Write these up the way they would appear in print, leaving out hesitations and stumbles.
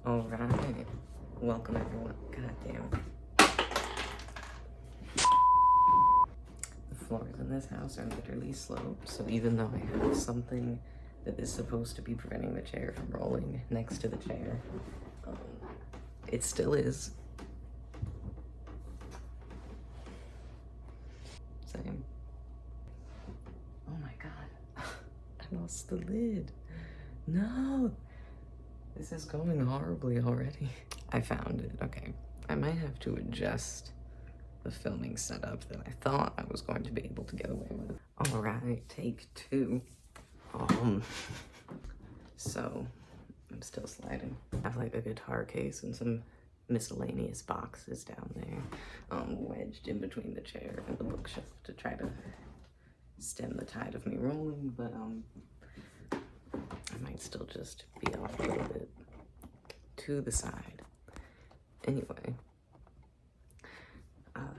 Alright. Welcome everyone. God damn. The floors in this house are literally sloped, so even though I have something that is supposed to be preventing the chair from rolling next to the chair, it still is. Same. Oh my god. I lost the lid. No! This is going horribly already. I found it. Okay. I might have to adjust the filming setup that I thought I was going to be able to get away with. Alright, take two. So I'm still sliding. I have like a guitar case and some miscellaneous boxes down there, wedged in between the chair and the bookshelf to try to stem the tide of me rolling, but I might still just be off a little bit to the side. Anyway,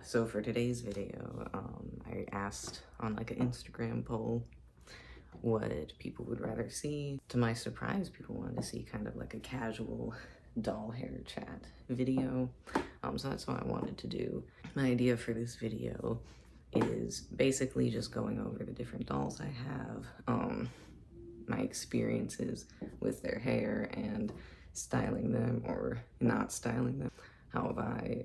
so for today's video, I asked on like an Instagram poll what people would rather see. To my surprise, people wanted to see kind of like a casual doll hair chat video. So that's what I wanted to do. My idea for this video is basically just going over the different dolls I have, my experiences with their hair and styling them or not styling them. How have I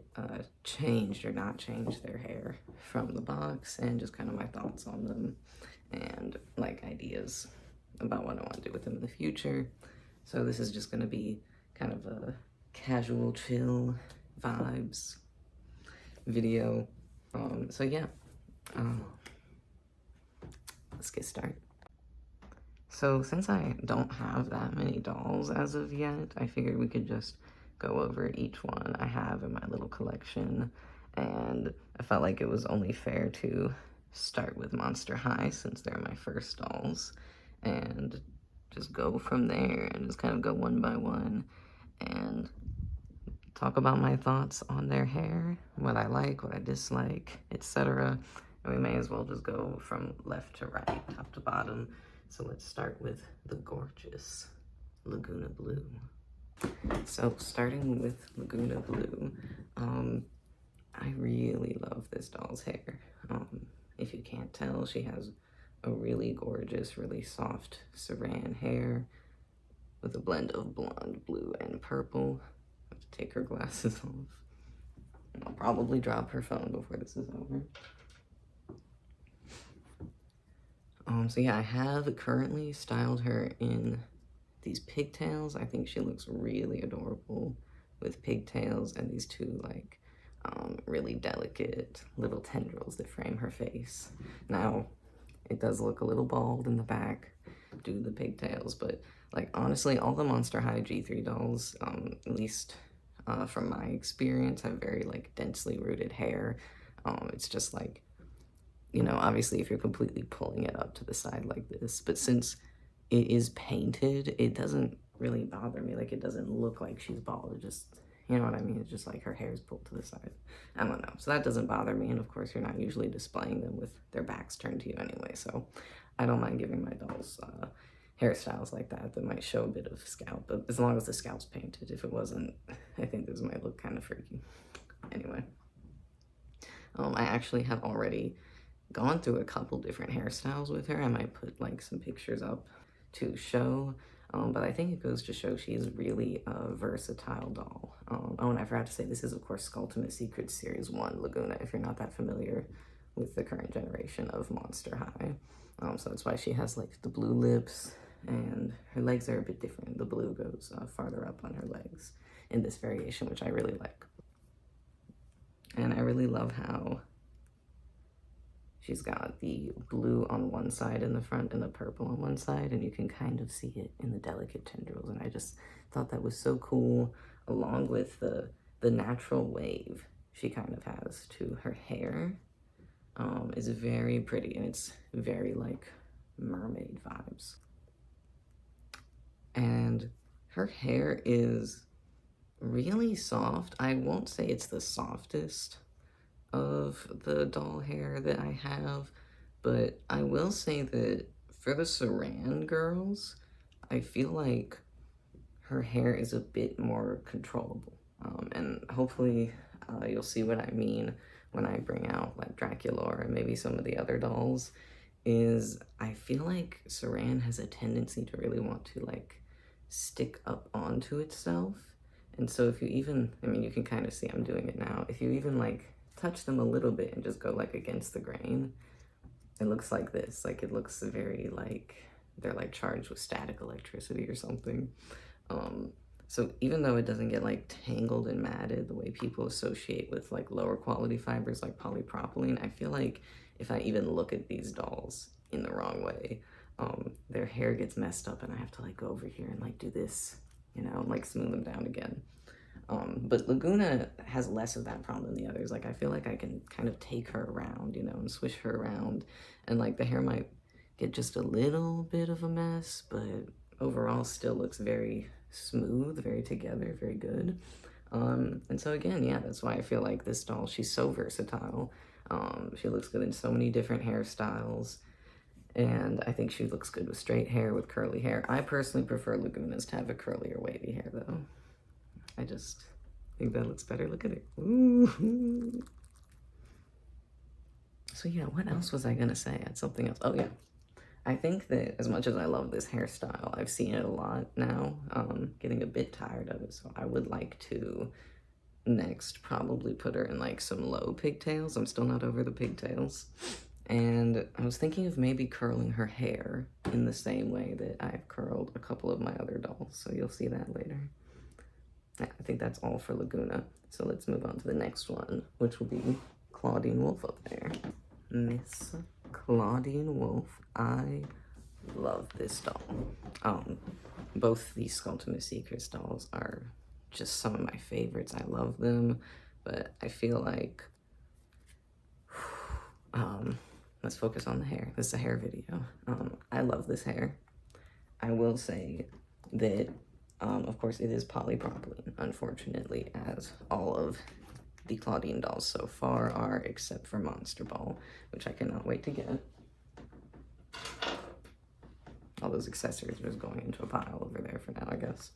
changed or not changed their hair from the box, and just kind of my thoughts on them and like ideas about what I want to do with them in the future. So this is just going to be kind of a casual chill vibes video. So yeah, let's get started. So since I don't have that many dolls as of yet, I figured we could just go over each one I have in my little collection, and I felt like it was only fair to start with Monster High since they're my first dolls, and just go from there and just kind of go one by one and talk about my thoughts on their hair, what I like, what I dislike, etc. And we may as well just go from left to right, top to bottom. So let's start with the gorgeous Laguna Blue. So starting with Laguna Blue, I really love this doll's hair. If you can't tell, she has a really gorgeous, really soft saran hair with a blend of blonde, blue, and purple. I have to take her glasses off. And I'll probably drop her phone before this is over. So yeah, I have currently styled her in these pigtails. I think she looks really adorable with pigtails and these two like really delicate little tendrils that frame her face. Now, it does look a little bald in the back due to the pigtails, but like honestly, all the Monster High G3 dolls, at least from my experience, have very like densely rooted hair. It's just like, you know, obviously if you're completely pulling it up to the side like this, but since it is painted, it doesn't really bother me. Like, it doesn't look like she's bald. It just, you know what I mean? It's just like her hair is pulled to the side. I don't know. So that doesn't bother me. And of course, you're not usually displaying them with their backs turned to you anyway. So I don't mind giving my dolls hairstyles like that that might show a bit of scalp. But as long as the scalp's painted. If it wasn't, I think this might look kind of freaky. Anyway. I actually have already gone through a couple different hairstyles with her. I might put like some pictures up to show, but I think it goes to show she is really a versatile doll. Oh, and I forgot to say, this is of course Skulltimate Secrets Series 1 Laguna, if you're not that familiar with the current generation of Monster High. So that's why she has like the blue lips, and her legs are a bit different. The blue goes farther up on her legs in this variation, which I really like. And I really love how she's got the blue on one side in the front and the purple on one side, and you can kind of see it in the delicate tendrils. And I just thought that was so cool, along with the natural wave she kind of has to her hair. Is very pretty, and it's very like mermaid vibes. And her hair is really soft. I won't say it's the softest of the doll hair that I have, but I will say that for the Saran girls, I feel like her hair is a bit more controllable. And hopefully you'll see what I mean when I bring out like Dracula or maybe some of the other dolls, is I feel like Saran has a tendency to really want to like stick up onto itself. And so if you even, I mean, you can kind of see I'm doing it now. If you even like touch them a little bit and just go like against the grain, it looks like this. Like it looks very like they're like charged with static electricity or something. So even though it doesn't get like tangled and matted the way people associate with like lower quality fibers like polypropylene, I feel like if I even look at these dolls in the wrong way, their hair gets messed up and I have to like go over here and like do this, you know, like smooth them down again. But Laguna has less of that problem than the others. Like I feel like I can kind of take her around, you know, and swish her around, and like the hair might get just a little bit of a mess, but overall still looks very smooth, very together, very good. And so again, yeah, that's why I feel like this doll, she's so versatile. She looks good in so many different hairstyles, and I think she looks good with straight hair, with curly hair. I personally prefer Laguna's to have a curly or wavy hair though. I just think that looks better. Look at it. Ooh. So yeah, what else was I gonna say? I had something else. Oh yeah. I think that as much as I love this hairstyle, I've seen it a lot now, getting a bit tired of it. So I would like to next probably put her in like some low pigtails. I'm still not over the pigtails. And I was thinking of maybe curling her hair in the same way that I've curled a couple of my other dolls. So you'll see that later. Yeah, I think that's all for Laguna. So let's move on to the next one, which will be Claudine Wolf up there. Miss Claudine Wolf. I love this doll. Both these Ultimate Secrets dolls are just some of my favorites. I love them, but I feel like let's focus on the hair. This is a hair video. I love this hair. I will say that of course it is polypropylene, unfortunately, as all of the Claudine dolls so far are, except for Monster Ball, which I cannot wait to get. All those accessories are just going into a pile over there for now, I guess.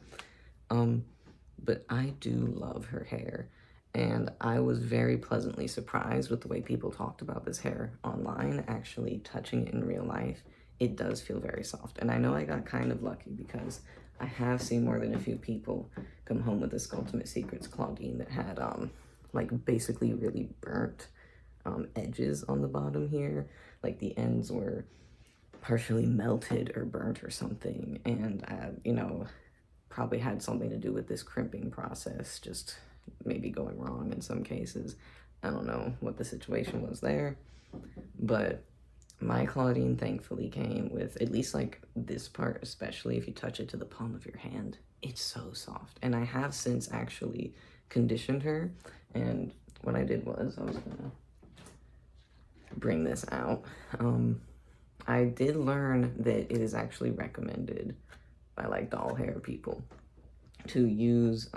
But I do love her hair, and I was very pleasantly surprised with the way people talked about this hair online. Actually touching it in real life, it does feel very soft. And I know I got kind of lucky because I have seen more than a few people come home with this Ultimate Secrets Claudine that had like basically really burnt edges on the bottom here. Like the ends were partially melted or burnt or something, and you know, probably had something to do with this crimping process just maybe going wrong in some cases. I don't know what the situation was there, but my Claudine thankfully came with at least like this part, especially if you touch it to the palm of your hand, it's so soft. And I have since actually conditioned her, and what I did was I was gonna bring this out. I did learn that it is actually recommended by like doll hair people to use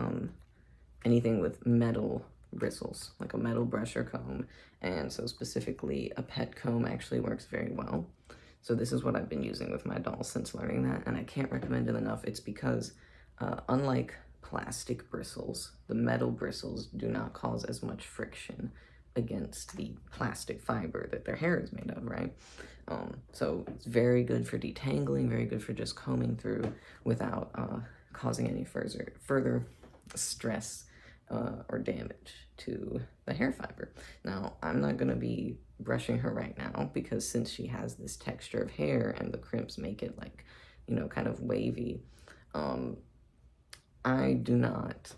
anything with metal bristles, like a metal brush or comb. And so specifically a pet comb actually works very well. So this is what I've been using with my dolls since learning that, and I can't recommend it enough. It's because unlike plastic bristles, the metal bristles do not cause as much friction against the plastic fiber that their hair is made of, right? So it's very good for detangling, very good for just combing through without causing any further stress or damage to the hair fiber. Now, I'm not gonna be brushing her right now because since she has this texture of hair and the crimps make it like, you know, kind of wavy, I do not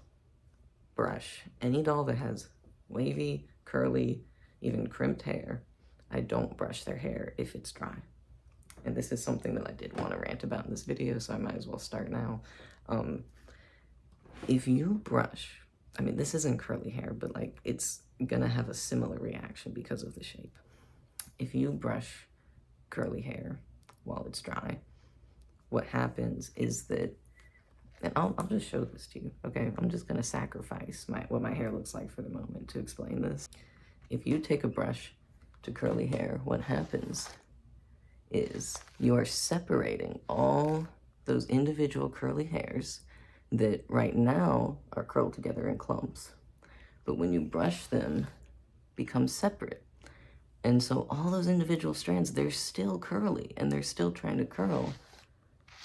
brush any doll that has wavy, curly, even crimped hair. I don't brush their hair if it's dry. And this is something that I did want to rant about in this video, so I might as well start now. If you brush, I mean, this isn't curly hair, but like it's gonna have a similar reaction because of the shape. If you brush curly hair while it's dry, what happens is that, and I'll just show this to you, okay? I'm just gonna sacrifice what my hair looks like for the moment to explain this. If you take a brush to curly hair, what happens is you are separating all those individual curly hairs that right now are curled together in clumps. But when you brush them, become separate. And so all those individual strands, they're still curly and they're still trying to curl,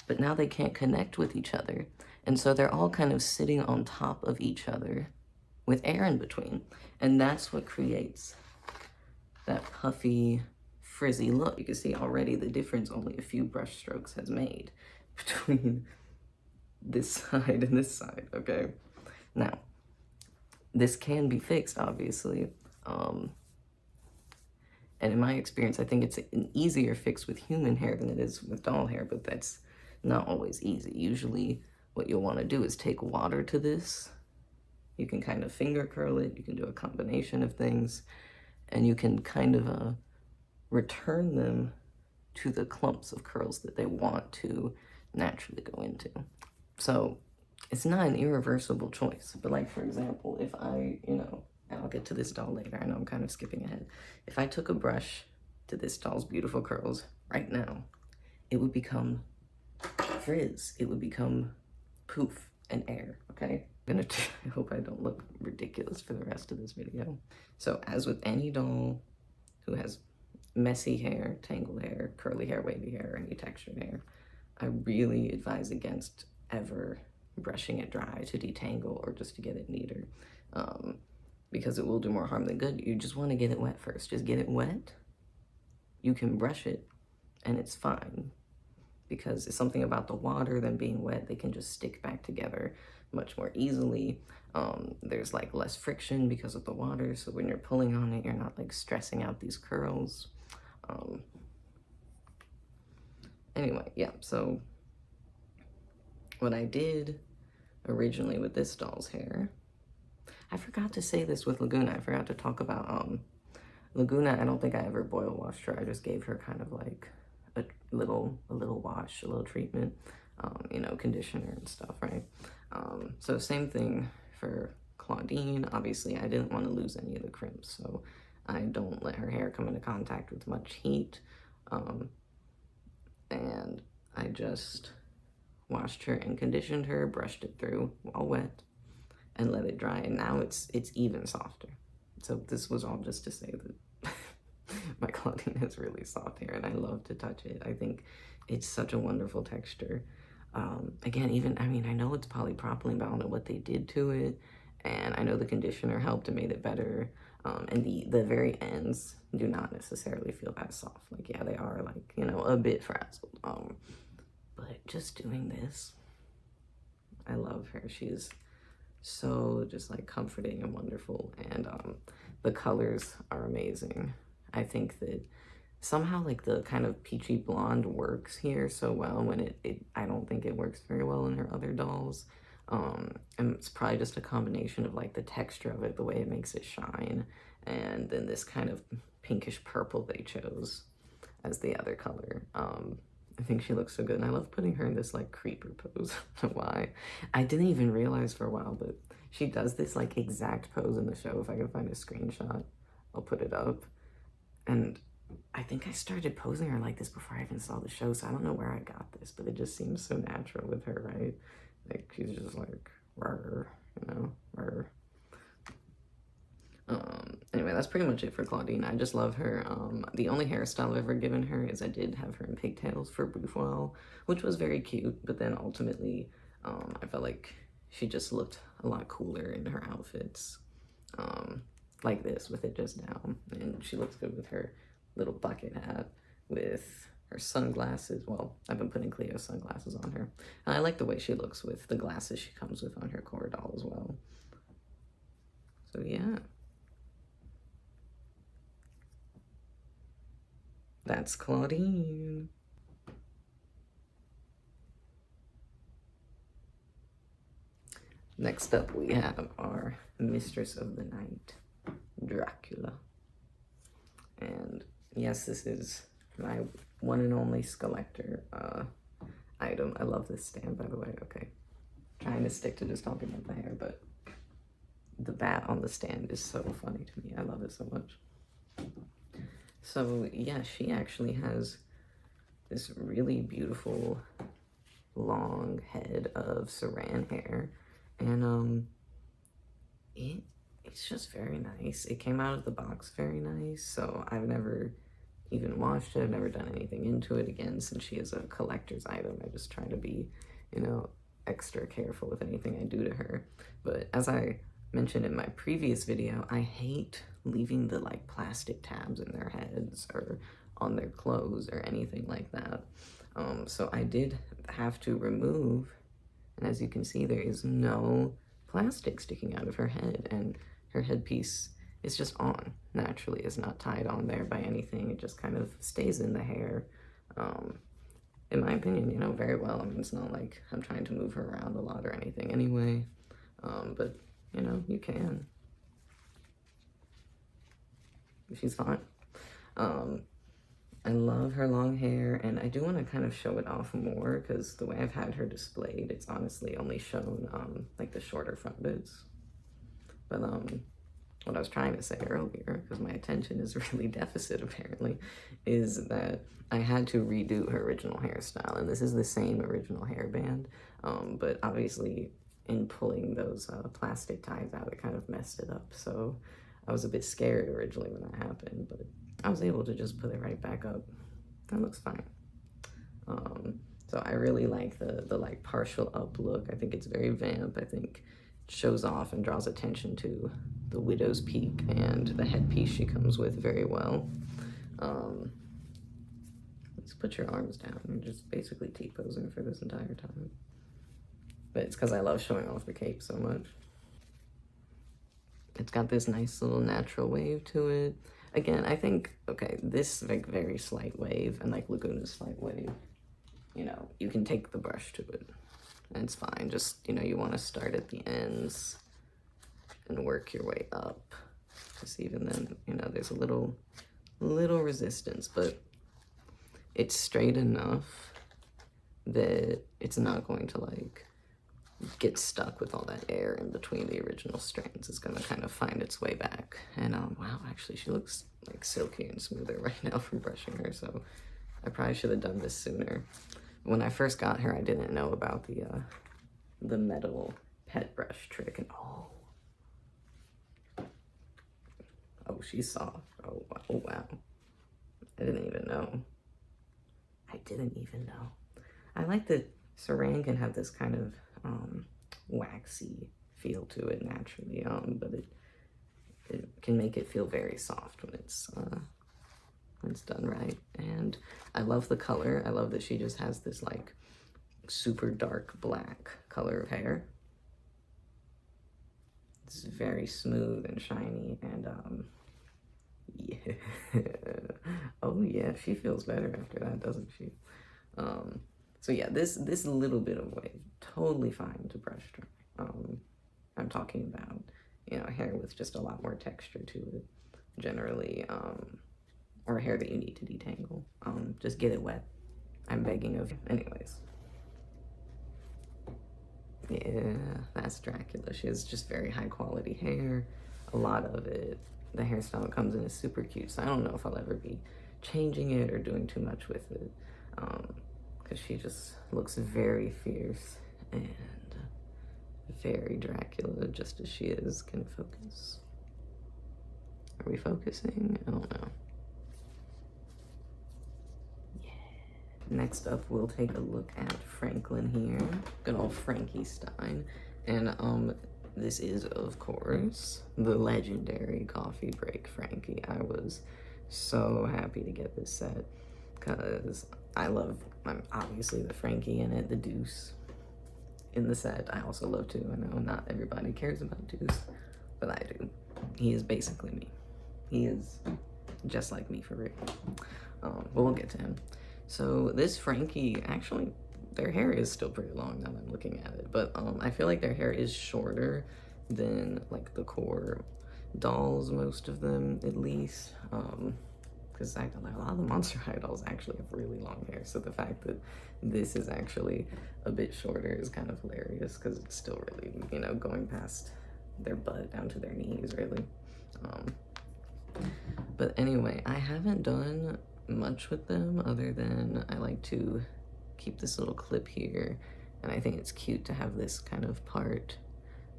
but now they can't connect with each other. And so they're all kind of sitting on top of each other with air in between. And that's what creates that puffy, frizzy look. You can see already the difference only a few brush strokes has made between this side and this side, okay? Now, this can be fixed, obviously. And in my experience, I think it's an easier fix with human hair than it is with doll hair, but that's not always easy. Usually what you'll want to do is take water to this. You can kind of finger curl it. You can do a combination of things, and you can kind of return them to the clumps of curls that they want to naturally go into. So it's not an irreversible choice, but like, for example, if I, and I'll get to this doll later, I know I'm kind of skipping ahead. If I took a brush to this doll's beautiful curls right now, it would become frizz. It would become poof and air, okay? I hope I don't look ridiculous for the rest of this video. So as with any doll who has messy hair, tangled hair, curly hair, wavy hair, or any textured hair, I really advise against ever brushing it dry to detangle or just to get it neater. Because it will do more harm than good. You just want to get it wet first. Just get it wet. You can brush it and it's fine. Because it's something about the water, them being wet, they can just stick back together much more easily. There's like less friction because of the water. So when you're pulling on it, you're not like stressing out these curls. Anyway, yeah, so what I did originally with this doll's hair, I forgot to say this with Laguna. I forgot to talk about Laguna. I don't think I ever boil washed her. I just gave her kind of like a little wash, a little treatment, conditioner and stuff, right? So same thing for Claudine. Obviously, I didn't want to lose any of the crimps, so I don't let her hair come into contact with much heat. And I just washed her and conditioned her, brushed it through while wet, and let it dry, and now it's even softer. So this was all just to say that my Claudine has really soft hair, and I love to touch it. I think it's such a wonderful texture. Again, I know it's polypropylene, but I don't know what they did to it, and I know the conditioner helped and made it better. And the very ends do not necessarily feel that soft. Like, yeah, they are like, a bit frazzled. But just doing this, I love her. She's so just like comforting and wonderful, and the colors are amazing. I think that somehow like the kind of peachy blonde works here so well when I don't think it works very well in her other dolls. And it's probably just a combination of like the texture of it, the way it makes it shine, and then this kind of pinkish purple they chose as the other color. I think she looks so good, and I love putting her in this like creeper pose. I don't know why. I didn't even realize for a while, but she does this like exact pose in the show. If I can find a screenshot, I'll put it up. And I think I started posing her like this before I even saw the show, so I don't know where I got this, but it just seems so natural with her, right? Like, she's just like, rrr, rrr. Anyway, that's pretty much it for Claudine. I just love her. The only hairstyle I've ever given her is I did have her in pigtails for Bouffal, which was very cute, but then ultimately, I felt like she just looked a lot cooler in her outfits, like this, with it just down, and she looks good with her little bucket hat, with her sunglasses. Well, I've been putting Cleo's sunglasses on her, and I like the way she looks with the glasses she comes with on her core doll as well. So yeah. That's Claudine. Next up, we have our Mistress of the Night, Dracula. And yes, this is my one and only Skelector item. I love this stand, by the way. Okay, trying to stick to just talking about the hair, but the bat on the stand is so funny to me. I love it so much. So yeah, she actually has this really beautiful long head of saran hair, and it's just very nice. It came out of the box very nice, so I've never even washed it. I've never done anything into it again since she is a collector's item. I just try to be, you know, extra careful with anything I do to her. But as I mentioned in my previous video, I hate leaving the like plastic tabs in their heads or on their clothes or anything like that. So I did have to remove, and as you can see, there is no plastic sticking out of her head, and her headpiece is just on naturally. It's not tied on there by anything. It just kind of stays in the hair. In my opinion, you know, very well. I mean, it's not like I'm trying to move her around a lot or anything anyway. But you know, you can. She's fine. I love her long hair, and I do want to kind of show it off more because the way I've had her displayed, it's honestly only shown like the shorter front bits. But what I was trying to say earlier, because my attention is really deficit apparently, is that I had to redo her original hairstyle, and this is the same original hairband, but obviously in pulling those plastic ties out, it kind of messed it up. So I was a bit scared originally when that happened, but I was able to just put it right back up. That looks fine. So I really like the like partial up look. I think it's very vamp. I think it shows off and draws attention to the widow's peak and the headpiece she comes with very well. Let's put your arms down. You're just basically T-posing for this entire time. But it's because I love showing off the cape so much. It's got this nice little natural wave to it. Again, I think, okay, this like very slight wave and like Laguna's slight wave, you know, you can take the brush to it and it's fine. Just, you know, you want to start at the ends and work your way up. Because even then, you know, there's a little resistance, but it's straight enough that it's not going to like get stuck with all that air in between the original strands. It's gonna kind of find its way back. And wow, actually she looks like silky and smoother right now from brushing her, so I probably should have done this sooner. When I first got her, I didn't know about the metal pet brush trick, and oh, she's soft. Oh wow. I didn't even know. I like that saran can have this kind of waxy feel to it naturally, but it can make it feel very soft when it's done right. And I love the color. I love that she just has this like super dark black color of hair. It's very smooth and shiny, and yeah. Oh yeah, she feels better after that, doesn't she? So yeah, this little bit of wave, totally fine to brush dry. I'm talking about, you know, hair with just a lot more texture to it, generally, or hair that you need to detangle. Just get it wet. I'm begging of you. Anyways. Yeah, that's Dracula. She has just very high quality hair, a lot of it. The hairstyle it comes in is super cute, so I don't know if I'll ever be changing it or doing too much with it. Because she just looks very fierce and very Dracula, just as she is. Can it focus? Are we focusing? I don't know. Yeah. Next up, we'll take a look at Franklin here. Good old Frankie Stein. And this is, of course, the legendary Coffee Break Frankie. I was so happy to get this set because I love, obviously, the Frankie in it, the Deuce in the set. I also love too. I know not everybody cares about Deuce, but I do. He is basically me. He is just like me for real. But we'll get to him. So this Frankie, actually, their hair is still pretty long now that I'm looking at it, but I feel like their hair is shorter than like the core dolls, most of them at least. Because a lot of the Monster High dolls actually have really long hair, so the fact that this is actually a bit shorter is kind of hilarious because it's still really, you know, going past their butt down to their knees, really. But anyway, I haven't done much with them other than I like to keep this little clip here, and I think it's cute to have this kind of part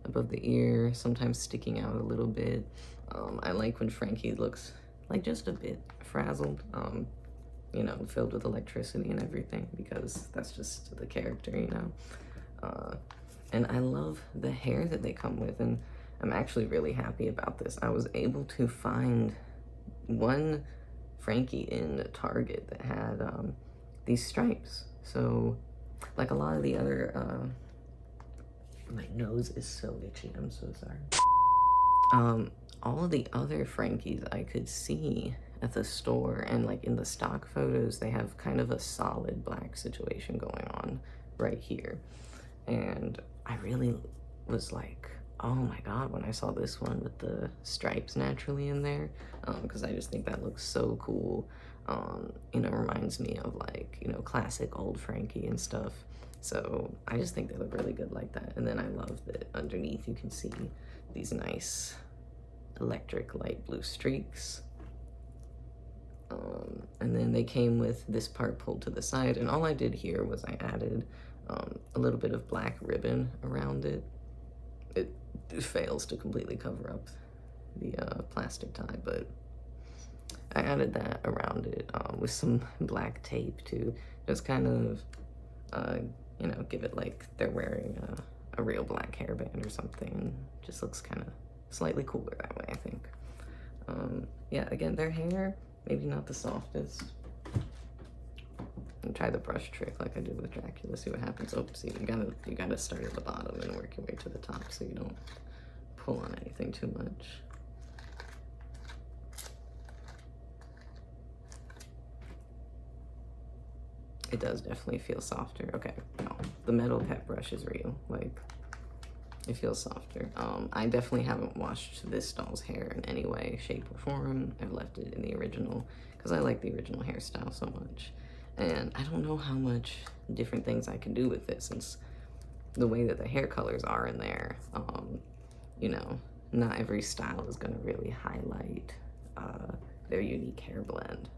above the ear, sometimes sticking out a little bit. I like when Frankie looks like just a bit frazzled, you know, filled with electricity and everything, because that's just the character, you know. And I love the hair that they come with, and I'm actually really happy about this. I was able to find one Frankie in Target that had these stripes. So, like a lot of the other, my nose is so itchy, I'm so sorry. All of the other Frankies I could see at the store, and like in the stock photos, they have kind of a solid black situation going on right here. And I really was like, oh my god, when I saw this one with the stripes naturally in there, because I just think that looks so cool. You know, reminds me of like, you know, classic old Frankie and stuff. So I just think they look really good like that. And then I love that underneath you can see these nice electric light blue streaks. And then they came with this part pulled to the side, and all I did here was I added a little bit of black ribbon around it. It fails to completely cover up the plastic tie, but I added that around it with some black tape to just kind of, you know, give it like they're wearing a real black hairband or something. Just looks kind of slightly cooler that way, I think. Yeah, again, their hair, maybe not the softest. And try the brush trick like I did with Dracula, see what happens. Oh, see, you gotta start at the bottom and work your way to the top so you don't pull on anything too much. It does definitely feel softer. Okay, no, the metal pet brush is real. Like, it feels softer. I definitely haven't washed this doll's hair in any way, shape, or form. I've left it in the original because I like the original hairstyle so much. And I don't know how much different things I can do with it, since the way that the hair colors are in there, you know, not every style is gonna really highlight their unique hair blend,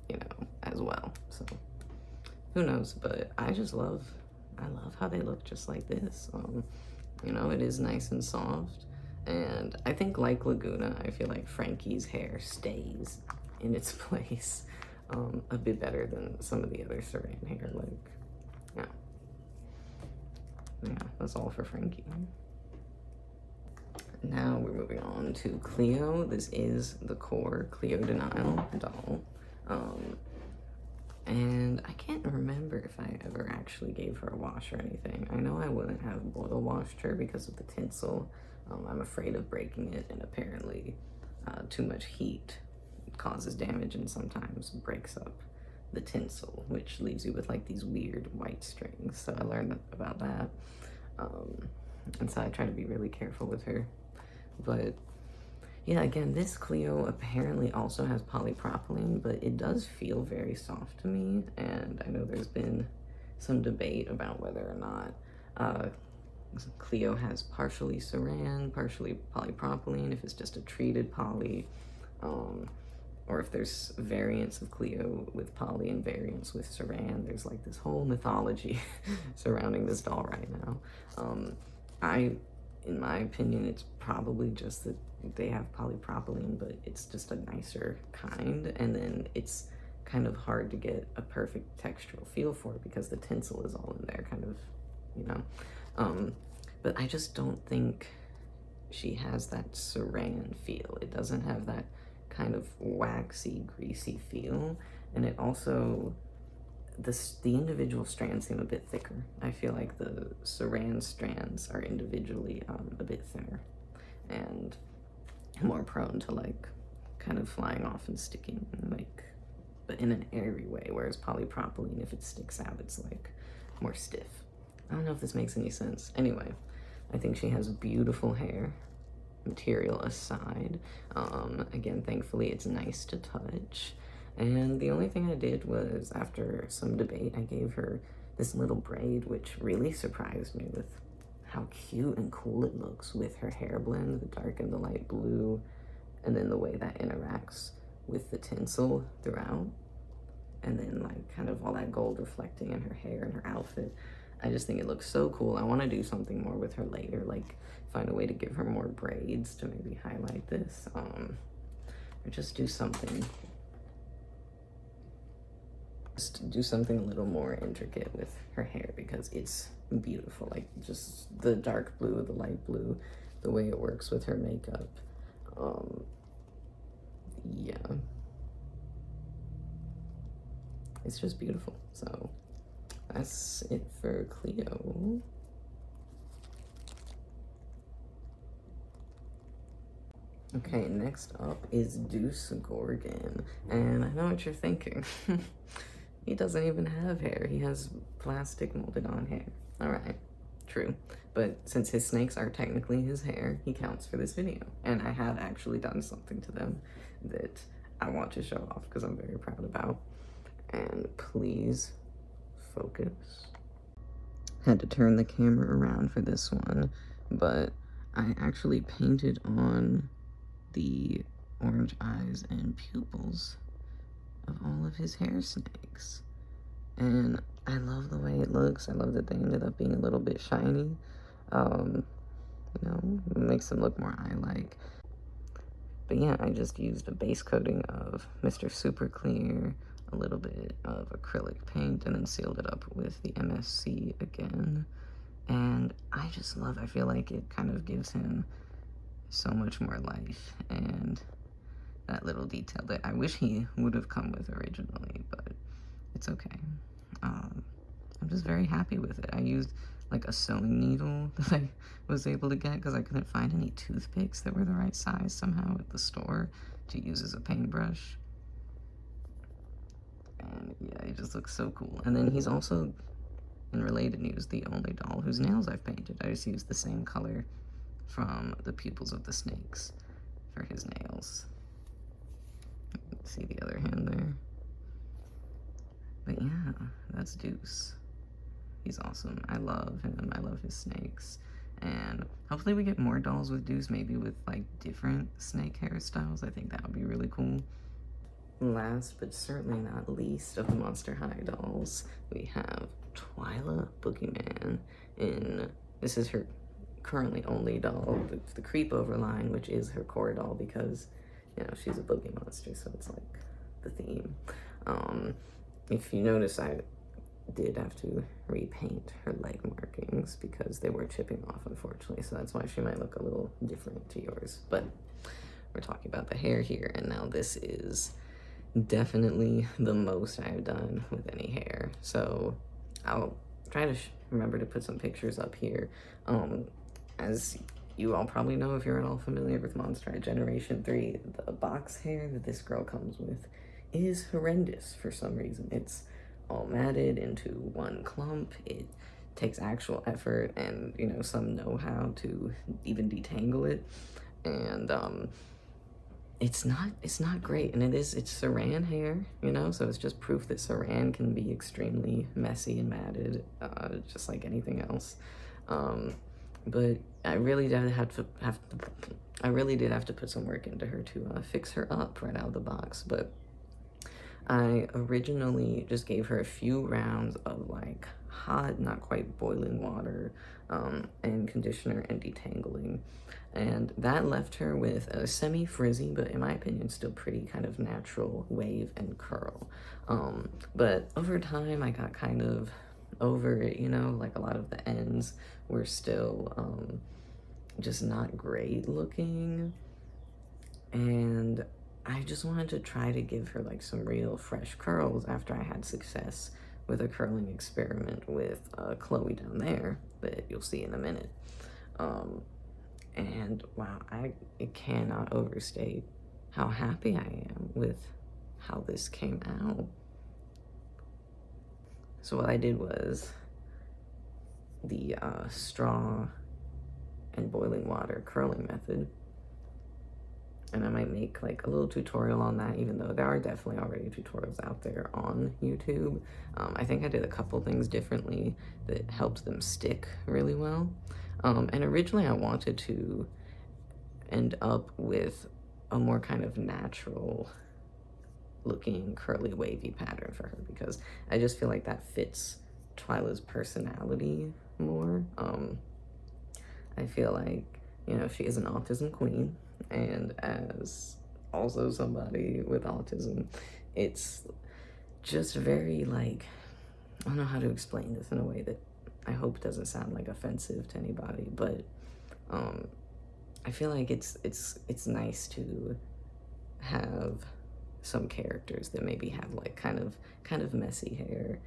you know, as well. So who knows, but I love how they look just like this. You know, it is nice and soft, and I think like Laguna, I feel like Frankie's hair stays in its place a bit better than some of the other Saran hair. Like, yeah, that's all for Frankie. Now we're moving on to Cleo. This is the core Cleo Denial doll. And I can't remember if I ever actually gave her a wash or anything. I know I wouldn't have boil washed her because of the tinsel. I'm afraid of breaking it, and apparently too much heat causes damage and sometimes breaks up the tinsel, which leaves you with like these weird white strings. So I learned about that. And so I try to be really careful with her. But yeah, again, this Cleo apparently also has polypropylene, but it does feel very soft to me. And I know there's been some debate about whether or not Cleo has partially Saran, partially polypropylene, if it's just a treated poly, or if there's variants of Cleo with poly and variants with Saran. There's like this whole mythology surrounding this doll right now. In my opinion, it's probably just that they have polypropylene, but it's just a nicer kind, and then it's kind of hard to get a perfect textural feel for it because the tinsel is all in there, kind of, you know. But I just don't think she has that Saran feel. It doesn't have that kind of waxy, greasy feel, and it also, the individual strands seem a bit thicker. I feel like the Saran strands are individually a bit thinner and more prone to like kind of flying off and sticking, like, but in an airy way, whereas polypropylene, if it sticks out, it's like more stiff. I don't know if this makes any sense. Anyway, I think she has beautiful hair, material aside. Again, thankfully it's nice to touch. And the only thing I did was, after some debate, I gave her this little braid, which really surprised me with how cute and cool it looks with her hair blend, the dark and the light blue, and then the way that interacts with the tinsel throughout. and then like kind of all that gold reflecting in her hair and her outfit. I just think it looks so cool. I want to do something more with her later, like find a way to give her more braids to maybe highlight this, or just do something. Just do something a little more intricate with her hair because it's beautiful. Like just the dark blue, the light blue, the way it works with her makeup. Yeah. It's just beautiful. So that's it for Cleo. Okay, next up is Deuce Gorgon. And I know what you're thinking. He doesn't even have hair. He has plastic molded on hair. Alright, true. But since his snakes are technically his hair, he counts for this video. And I have actually done something to them that I want to show off because I'm very proud about. And please focus. Had to turn the camera around for this one, but I actually painted on the orange eyes and pupils of all of his hair snakes. And I love the way it looks. I love that they ended up being a little bit shiny. You know, it makes them look more eye-like. But yeah, I just used a base coating of Mr. Super Clear, a little bit of acrylic paint, and then sealed it up with the MSC again. And I just love, I feel like it kind of gives him so much more life, and that little detail that I wish he would have come with originally, but it's okay. I'm just very happy with it. I used like a sewing needle that I was able to get because I couldn't find any toothpicks that were the right size somehow at the store to use as a paintbrush. And yeah, it just looks so cool. And then he's also, in related news, the only doll whose nails I've painted. I just used the same color from the pupils of the snakes for his nails. See the other hand there? But yeah, that's Deuce. He's awesome. I love him. I love his snakes. And hopefully we get more dolls with Deuce, maybe with like different snake hairstyles. I think that would be really cool. Last but certainly not least of the Monster High dolls, we have Twyla Boogeyman in, this is her currently only doll, the creep over line, which is her core doll because, you know, she's a boogie monster, so it's like the theme. If you notice, I did have to repaint her leg markings because they were chipping off, unfortunately, so that's why she might look a little different to yours. But we're talking about the hair here, and now this is definitely the most I've done with any hair. So I'll try to remember to put some pictures up here. As you all probably know, if you're at all familiar with Monster High Generation 3, the box hair that this girl comes with is horrendous for some reason. It's all matted into one clump. It takes actual effort and, you know, some know-how to even detangle it. And it's not great. And it's Saran hair, you know, so it's just proof that Saran can be extremely messy and matted, just like anything else. But I really did have to put some work into her to fix her up right out of the box. But I originally just gave her a few rounds of like hot, not quite boiling water, and conditioner and detangling. And that left her with a semi-frizzy, but in my opinion, still pretty kind of natural wave and curl. But over time, I got kind of over it, you know, like a lot of the ends were still just not great looking. And I just wanted to try to give her like some real fresh curls after I had success with a curling experiment with Chloe down there that you'll see in a minute. And wow, I cannot overstate how happy I am with how this came out. So what I did was the straw and boiling water curling method. And I might make like a little tutorial on that, even though there are definitely already tutorials out there on YouTube. I think I did a couple things differently that helped them stick really well. And originally I wanted to end up with a more kind of natural looking curly wavy pattern for her, because I just feel like that fits Twyla's personality more. I feel like, you know, she is an autism queen, and as also somebody with autism, it's just very like, I don't know how to explain this in a way that I hope doesn't sound like offensive to anybody, but um, I feel like it's nice to have some characters that maybe have like kind of messy hair,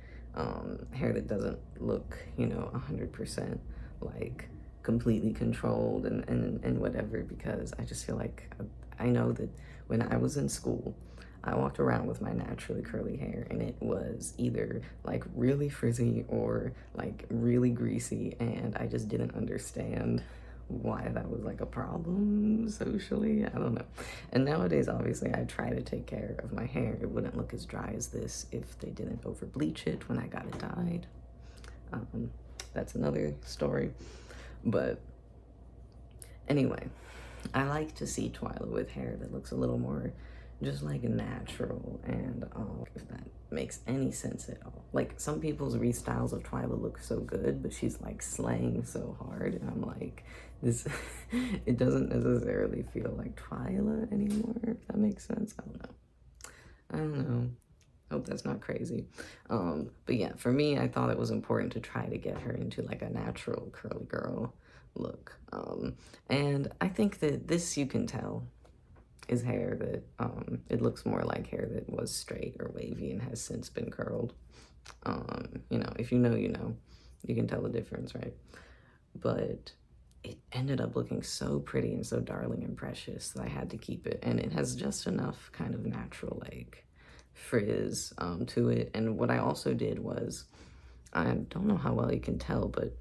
hair that doesn't look, you know, 100% like completely controlled and whatever, because I just feel like I know that when I was in school, I walked around with my naturally curly hair, and it was either like really frizzy or like really greasy, and I just didn't understand why that was like a problem socially. I don't know. And nowadays, obviously, I try to take care of my hair. It wouldn't look as dry as this if they didn't over bleach it when I got it dyed. That's another story. But anyway, I like to see Twyla with hair that looks a little more just like natural, and if that makes any sense at all. Like, some people's restyles of Twyla look so good, but she's like slaying so hard, and I'm like, this, it doesn't necessarily feel like Twyla anymore, if that makes sense. I don't know. Hope that's not crazy. But yeah, for me, I thought it was important to try to get her into like a natural curly girl look. And I think that this, you can tell, is hair that it looks more like hair that was straight or wavy and has since been curled. You know, if you know, you know, you can tell the difference, right? But it ended up looking so pretty and so darling and precious that I had to keep it, and it has just enough kind of natural like frizz to it. And what I also did was, I don't know how well you can tell, but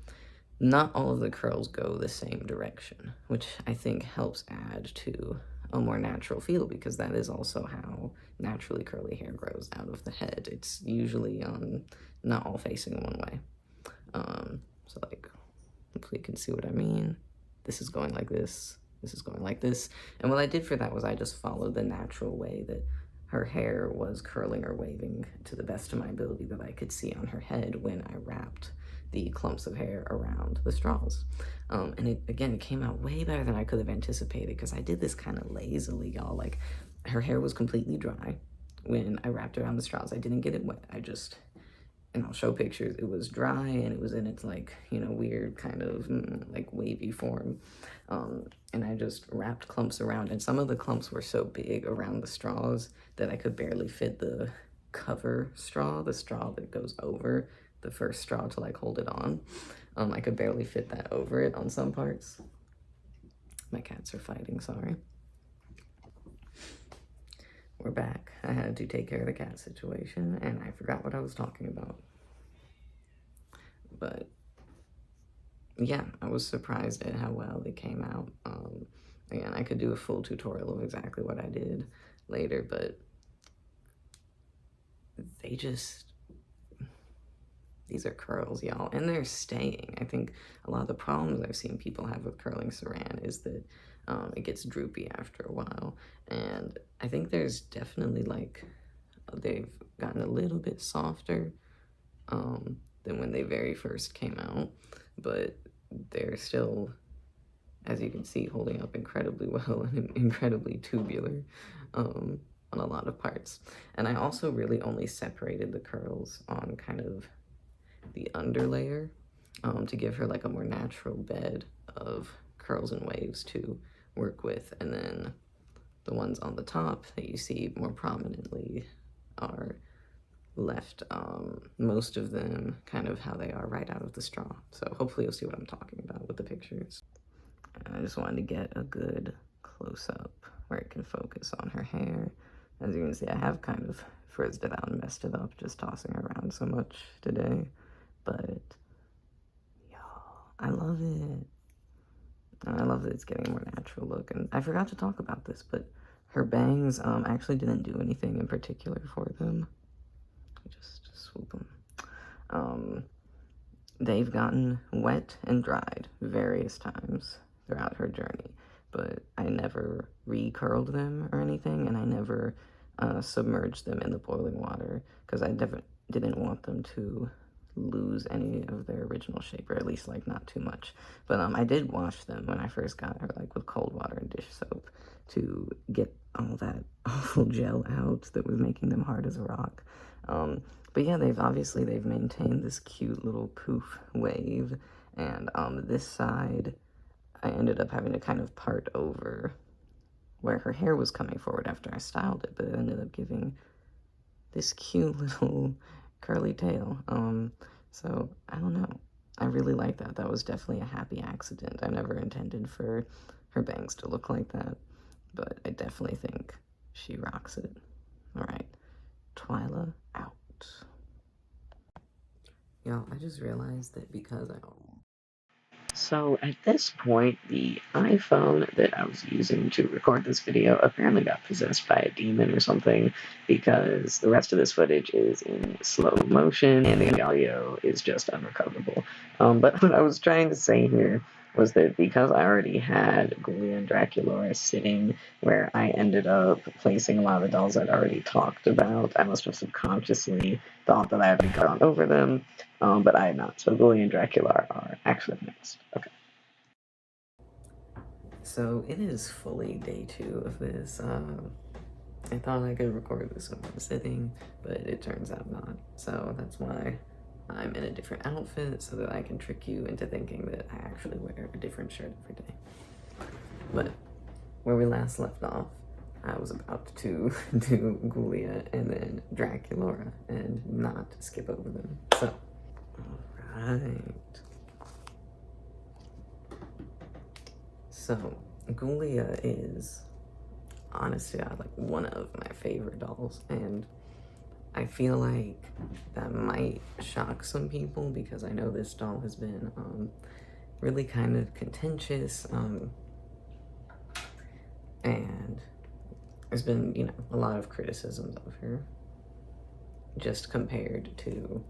not all of the curls go the same direction, which I think helps add to a more natural feel, because that is also how naturally curly hair grows out of the head. It's usually not all facing one way. So like, hopefully you can see what I mean. This is going like this, this is going like this. And what I did for that was I just followed the natural way that her hair was curling or waving to the best of my ability that I could see on her head when I wrapped the clumps of hair around the straws. And it, again, came out way better than I could have anticipated, because I did this kind of lazily, y'all. Like, her hair was completely dry when I wrapped around the straws. I didn't get it wet. I just, and I'll show pictures, it was dry and it was in its like, you know, weird kind of like wavy form. And I just wrapped clumps around, and some of the clumps were so big around the straws that I could barely fit the cover straw, the straw that goes over the first straw to like hold it on. I could barely fit that over it on some parts. My cats are fighting, sorry. We're back. I had to take care of the cat situation, and I forgot what I was talking about. But yeah, I was surprised at how well they came out. Again, I could do a full tutorial of exactly what I did later, but they just, these are curls, y'all, and they're staying. I think a lot of the problems I've seen people have with curling saran is that it gets droopy after a while, and I think there's definitely like, they've gotten a little bit softer than when they very first came out, but they're still, as you can see, holding up incredibly well and incredibly tubular on a lot of parts. And I also really only separated the curls on kind of the underlayer to give her like a more natural bed of curls and waves to work with. And then the ones on the top that you see more prominently are left, most of them kind of how they are right out of the straw. So hopefully you'll see what I'm talking about with the pictures. I just wanted to get a good close-up where it can focus on her hair. As you can see, I have kind of frizzed it out and messed it up just tossing around so much today. But, y'all, I love it. I love that it's getting a more natural look. And I forgot to talk about this, but her bangs actually didn't do anything in particular for them. Just swoop them. They've gotten wet and dried various times throughout her journey, but I never re-curled them or anything, and I never submerge them in the boiling water because I didn't want them to lose any of their original shape, or at least like not too much. But I did wash them when I first got her, like with cold water and dish soap, to get all that awful gel out that was making them hard as a rock. But yeah, they've maintained this cute little poof wave, and this side I ended up having to kind of part over where her hair was coming forward after I styled it, but it ended up giving this cute little curly tail. So I don't know. I really like that. That was definitely a happy accident. I never intended for her bangs to look like that, but I definitely think she rocks it. All right, Twyla out. Y'all, I just realized that because So at this point, the iPhone that I was using to record this video apparently got possessed by a demon or something, because the rest of this footage is in slow motion and the audio is just unrecoverable. But what I was trying to say here was that because I already had Ghoulia and Draculaura sitting where I ended up placing a lot of the dolls I'd already talked about, I must have subconsciously thought that I had already gone over them. But I had not. So Ghoulia and Dracula are actually next. Okay. So it is fully day 2 of this. I thought I could record this when I'm sitting, but it turns out not. So that's why I'm in a different outfit, so that I can trick you into thinking that I actually wear a different shirt every day. But where we last left off, I was about to do Ghoulia and then Draculaura and not skip over them. So, alright. So, Ghoulia is honestly like one of my favorite dolls, and I feel like that might shock some people because I know this doll has been really kind of contentious, and there's been, you know, a lot of criticisms of her just compared to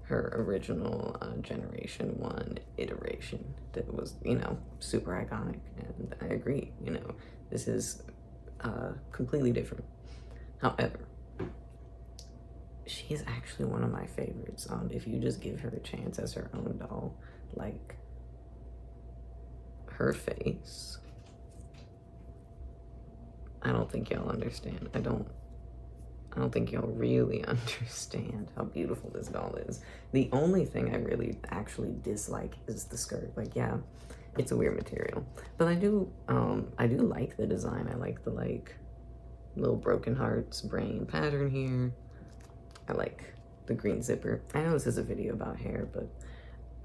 her original Generation 1 iteration that was, you know, super iconic. And I agree, you know, this is completely different. However, she's actually one of my favorites. If you just give her a chance as her own doll, like her face, I don't think y'all understand. I don't think y'all really understand how beautiful this doll is. The only thing I really actually dislike is the skirt. Like, yeah, it's a weird material, but I do like the design. I like the like little broken hearts brain pattern here. I like the green zipper. I know this is a video about hair, but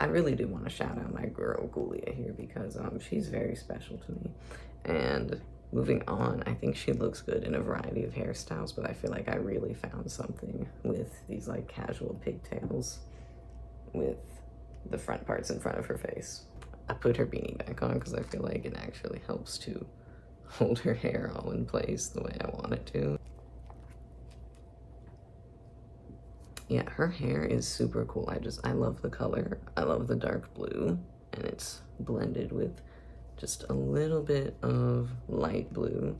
I really do want to shout out my girl Ghoulia here because she's very special to me. And moving on, I think she looks good in a variety of hairstyles, but I feel like I really found something with these like casual pigtails with the front parts in front of her face. I put her beanie back on because I feel like it actually helps to hold her hair all in place the way I want it to. Yeah, her hair is super cool. I love the color. I love the dark blue, and it's blended with just a little bit of light blue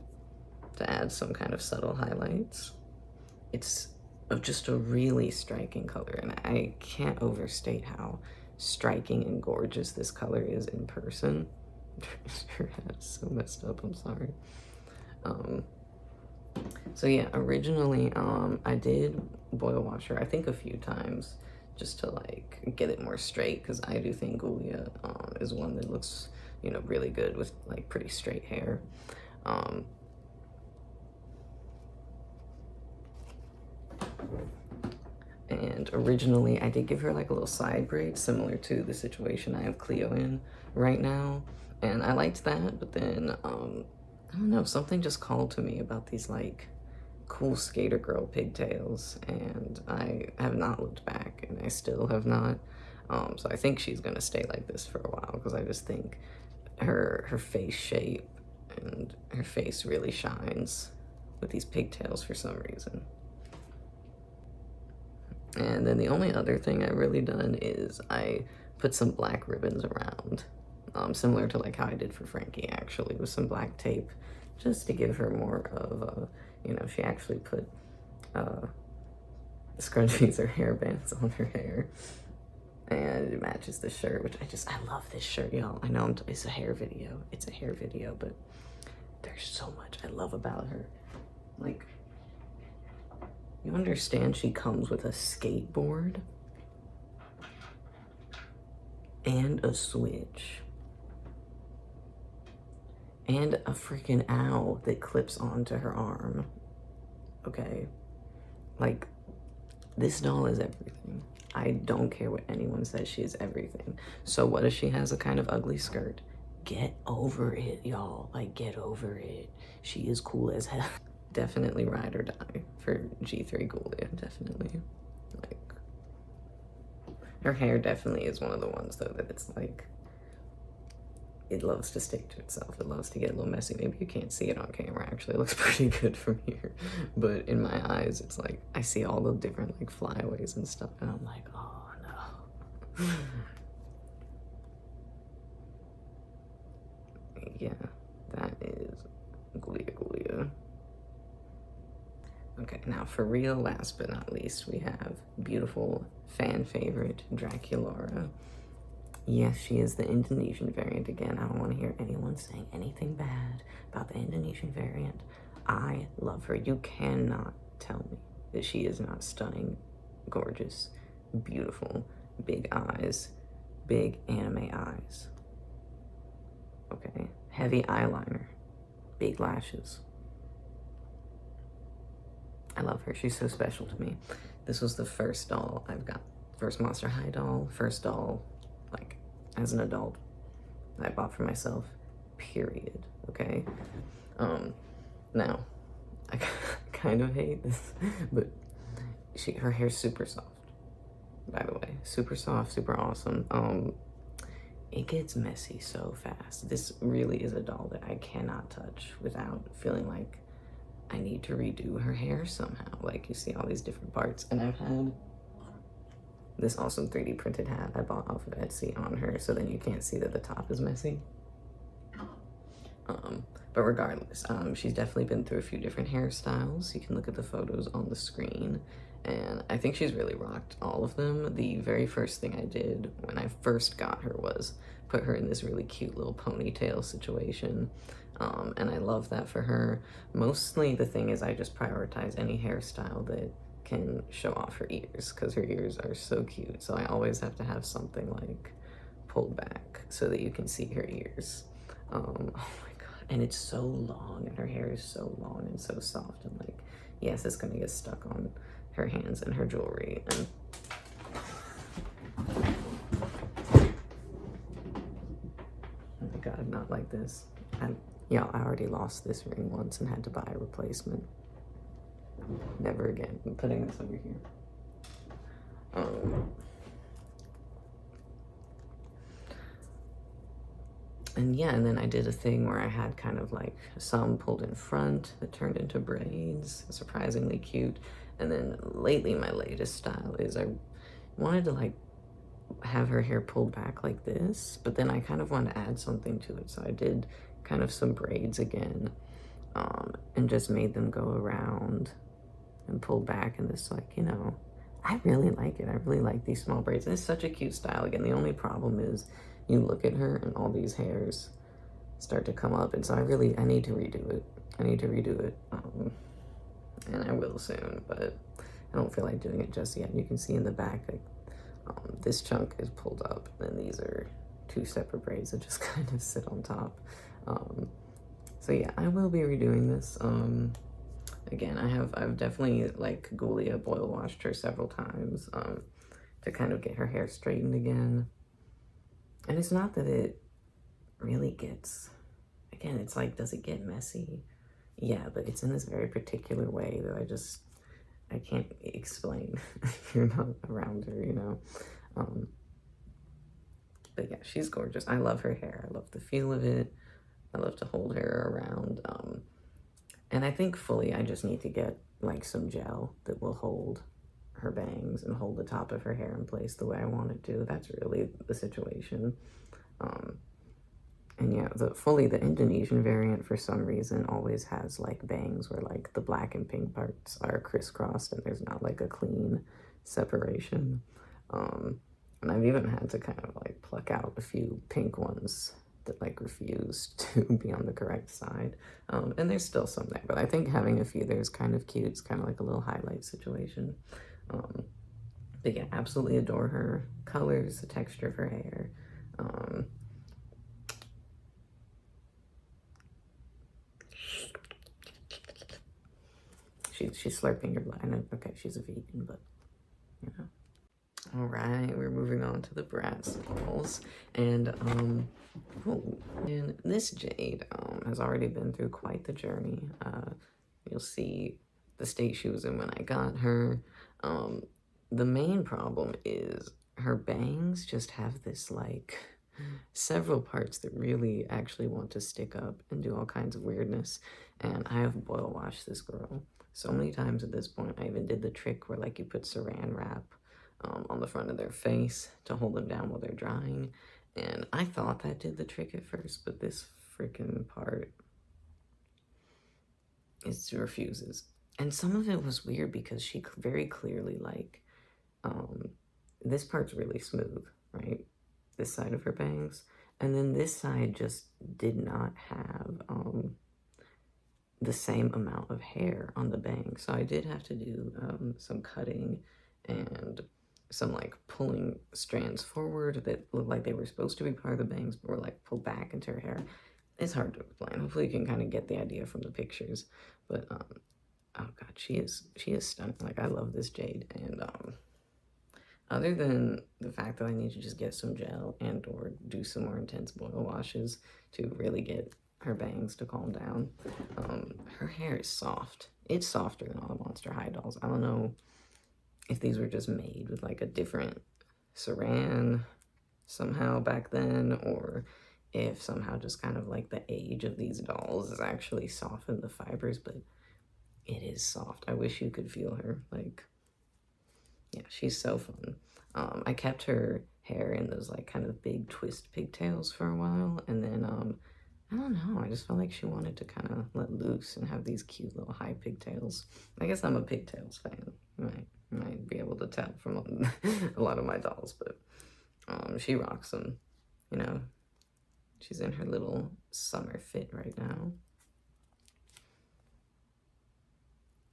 to add some kind of subtle highlights. It's just a really striking color, and I can't overstate how striking and gorgeous this color is in person. Her head is so messed up, I'm sorry. So yeah, originally, I did boil wash her, I think a few times, just to like get it more straight, because I do think Ghoulia is one that looks, you know, really good with like pretty straight hair. And originally I did give her like a little side braid similar to the situation I have Cleo in right now, and I liked that, but then I don't know, something just called to me about these like cool skater girl pigtails, and I have not looked back, and I still have not. So I think she's gonna stay like this for a while because I just think her face shape and her face really shines with these pigtails for some reason. And then the only other thing I've really done is I put some black ribbons around, similar to like how I did for Frankie actually, with some black tape just to give her more of a, you know, she actually put scrunchies or hair bands on her hair, and it matches the shirt, which I love this shirt, y'all. I know it's a hair video, but there's so much I love about her. Like, you understand she comes with a skateboard and a switch and a freaking owl that clips onto her arm. Okay, like, this doll is everything. I don't care what anyone says, she is everything. So what if she has a kind of ugly skirt? Get over it, y'all. Like, get over it. She is cool as hell. Definitely ride or die for G3 Ghoulia, definitely. Like, her hair definitely is one of the ones, though, that it's like, it loves to stick to itself. It loves to get a little messy. Maybe you can't see it on camera. Actually, it looks pretty good from here. But in my eyes, it's like, I see all the different, like, flyaways and stuff, and I'm like, oh, no. Yeah, that is Ghoulia. Okay, now for real, last but not least, we have beautiful fan favorite Draculara. Yes, she is the Indonesian variant again. I don't want to hear anyone saying anything bad about the Indonesian variant. I love her. You cannot tell me that she is not stunning, gorgeous, beautiful, big eyes, big anime eyes. Okay, heavy eyeliner, big lashes. I love her. She's so special to me. This was the first doll I've got. First Monster High doll, first doll, like, as an adult, I bought for myself, period, okay? Now, I kind of hate this, but her hair's super soft, by the way. Super soft, super awesome. It gets messy so fast. This really is a doll that I cannot touch without feeling like I need to redo her hair somehow. Like, you see all these different parts, and I've had this awesome 3D printed hat I bought off of Etsy on her, so then you can't see that the top is messy. But regardless, she's definitely been through a few different hairstyles. You can look at the photos on the screen, and I think she's really rocked all of them. The very first thing I did when I first got her was put her in this really cute little ponytail situation, and I love that for her. Mostly the thing is I just prioritize any hairstyle that can show off her ears, because her ears are so cute, so I always have to have something like pulled back so that you can see her ears. Oh my god, and it's so long, and her hair is so long and so soft, and like, yes, it's gonna get stuck on her hands and her jewelry. And oh my god, not like this. Yeah, I already lost this ring once and had to buy a replacement. Never again. I'm putting this over here. And yeah, and then I did a thing where I had kind of like some pulled in front that turned into braids, surprisingly cute. And then lately, my latest style is I wanted to like have her hair pulled back like this, but then I kind of wanted to add something to it. So I did kind of some braids again, and just made them go around and pull back in this, like, you know, I really like it. I really like these small braids. And it's such a cute style. Again, the only problem is you look at her and all these hairs start to come up. And so I need to redo it. And I will soon, but I don't feel like doing it just yet. You can see in the back, like, this chunk is pulled up, and these are two separate braids that just kind of sit on top. So yeah, I will be redoing this. Again, I've definitely, like, Ghoulia boil washed her several times to kind of get her hair straightened again. And it's not that it really gets, again, it's like, does it get messy? Yeah, but it's in this very particular way that I can't explain if you're not around her, you know? But yeah, she's gorgeous. I love her hair. I love the feel of it. I love to hold her around. And I think fully I just need to get like some gel that will hold her bangs and hold the top of her hair in place the way I want it to. That's really the situation. And yeah, the Indonesian variant for some reason always has like bangs where like the black and pink parts are crisscrossed and there's not like a clean separation. Um, and I've even had to kind of like pluck out a few pink ones that like refuse to be on the correct side. And there's still some there, but I think having a few there is kind of cute. It's kind of like a little highlight situation. Um, but yeah, absolutely adore her colors, the texture of her hair. Um, she's slurping her blood. I know, okay, she's a vegan, but you know. All right, we're moving on to the Bratz dolls, and oh, and this Jade has already been through quite the journey. You'll see the state she was in when I got her. The main problem is her bangs just have this like several parts that really actually want to stick up and do all kinds of weirdness. And I have boil washed this girl so many times at this point. I even did the trick where like you put saran wrap on the front of their face to hold them down while they're drying. And I thought that did the trick at first, but this freaking part, it refuses. And some of it was weird because she very clearly like, this part's really smooth, right? This side of her bangs. And then this side just did not have the same amount of hair on the bang. So I did have to do some cutting and some like pulling strands forward that looked like they were supposed to be part of the bangs, but were like pulled back into her hair. It's hard to explain. Hopefully you can kind of get the idea from the pictures. But oh god, she is stunning. Like I love this Jade. And other than the fact that I need to just get some gel and or do some more intense boil washes to really get her bangs to calm down, her hair is soft. It's softer than all the Monster High dolls. I don't know if these were just made with like a different saran somehow back then, or if somehow just kind of like the age of these dolls has actually softened the fibers, but it is soft. I wish you could feel her. Like, yeah, she's so fun. I kept her hair in those like kind of big twist pigtails for a while, and then I don't know, I just felt like she wanted to kind of let loose and have these cute little high pigtails. I guess I'm a pigtails fan. You might be able to tell from a lot of my dolls, but she rocks them, you know. She's in her little summer fit right now.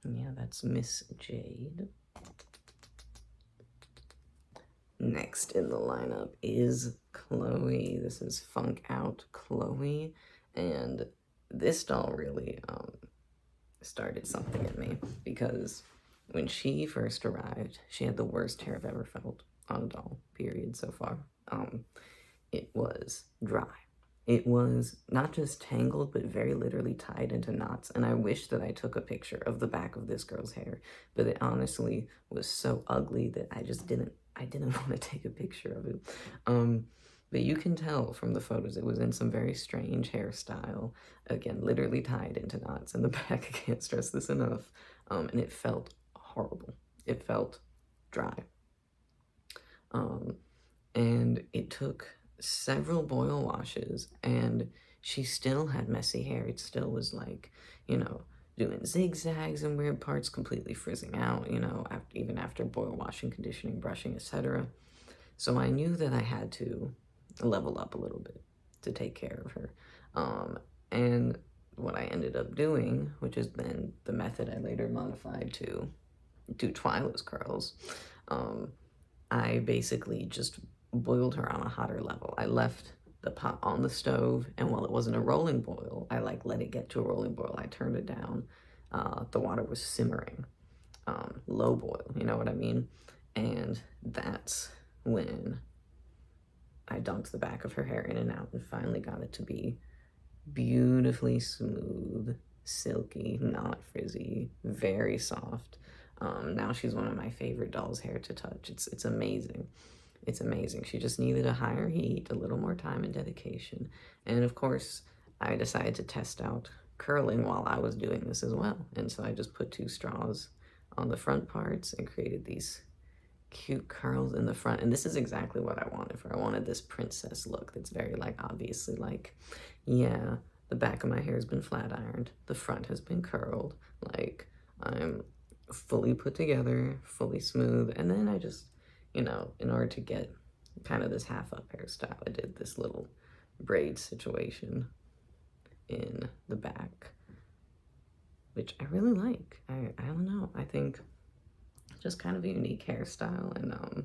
And yeah, that's Miss Jade. Next in the lineup is Chloe. This is Funk Out Chloe, and this doll really started something in me because when she first arrived, she had the worst hair I've ever felt on a doll, period, so far. It was dry. It was not just tangled, but very literally tied into knots. And I wish that I took a picture of the back of this girl's hair, but it honestly was so ugly that I didn't want to take a picture of it. But you can tell from the photos, it was in some very strange hairstyle. Again, literally tied into knots in the back. I can't stress this enough. And it felt horrible. It felt dry. And it took several boil washes, and she still had messy hair. It still was like, you know, doing zigzags and weird parts, completely frizzing out, you know, even after boil washing, conditioning, brushing, etc. So I knew that I had to level up a little bit to take care of her. And what I ended up doing, which has been the method I later modified to do Twyla's curls, I basically just boiled her on a hotter level. I left the pot on the stove, and while it wasn't a rolling boil, I like let it get to a rolling boil. I turned it down. The water was simmering, low boil, you know what I mean? And that's when I dunked the back of her hair in and out and finally got it to be beautifully smooth, silky, not frizzy, very soft. Now she's one of my favorite dolls' hair to touch. It's amazing. It's amazing. She just needed a higher heat, a little more time and dedication. And of course, I decided to test out curling while I was doing this as well. And so I just put 2 straws on the front parts and created these cute curls in the front. And this is exactly what I wanted for. I wanted this princess look that's very like obviously like, yeah, the back of my hair has been flat ironed, the front has been curled, like I'm fully put together, fully smooth. And then I just, you know, in order to get kind of this half up hairstyle, I did this little braid situation in the back, which I really like. I don't know, I think just kind of a unique hairstyle. And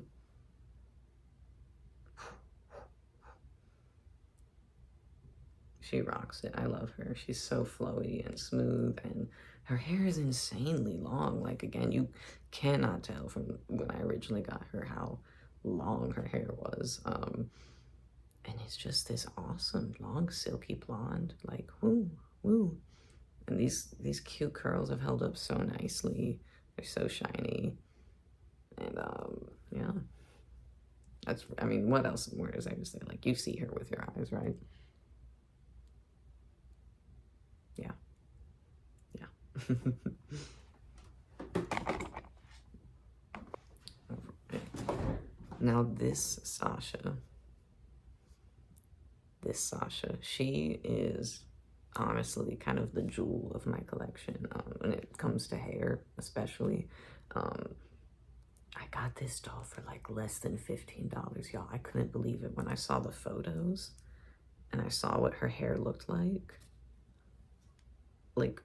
she rocks it. I love her. She's so flowy and smooth, and her hair is insanely long. Like, again, you cannot tell from when I originally got her how long her hair was. And it's just this awesome long silky blonde, like woo woo. And these cute curls have held up so nicely. They're so shiny. And yeah, that's, I mean, what else more is there to say? Like, you see her with your eyes, right? Yeah, yeah. Now this Sasha, she is honestly kind of the jewel of my collection when it comes to hair, especially. I got this doll for like less than $15, y'all. I couldn't believe it when I saw the photos and I saw what her hair looked like. Like,